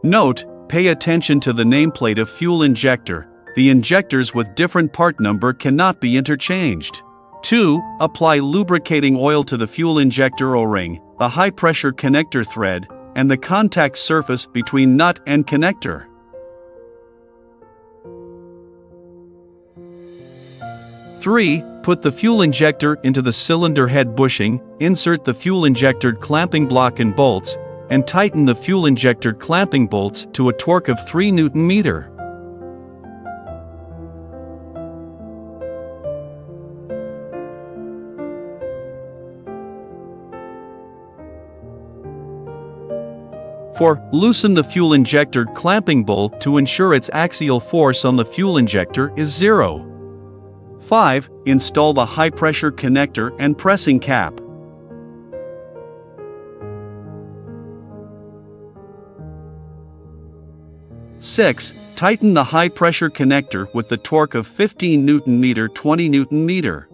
[SPEAKER 1] Note: pay attention to the nameplate of fuel injector. The injectors with different part number cannot be interchanged. 2. Apply lubricating oil to the fuel injector O-ring, the high-pressure connector thread, and the contact surface between nut and connector. 3. Put the fuel injector into the cylinder head bushing, insert the fuel injector clamping block and bolts, and tighten the fuel injector clamping bolts to a torque of 3 Nm. Loosen the fuel injector clamping bolt to ensure its axial force on the fuel injector is 0. 5. Install the high-pressure connector and pressing cap. 6. Tighten the high-pressure connector with the torque of 15 Nm 20 Nm.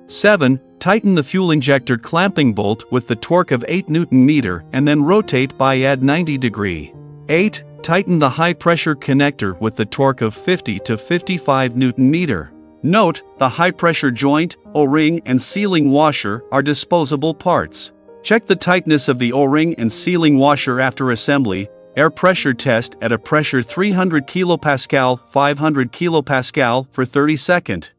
[SPEAKER 1] 7. Tighten the fuel injector clamping bolt with the torque of 8 Nm and then rotate by add 90 degree. 8. Tighten the high-pressure connector with the torque of 50 to 55 Nm. Note: the high-pressure joint, O-ring and sealing washer are disposable parts. Check the tightness of the O-ring and sealing washer after assembly. Air pressure test at a pressure 300 kPa 500 kPa for 30 seconds.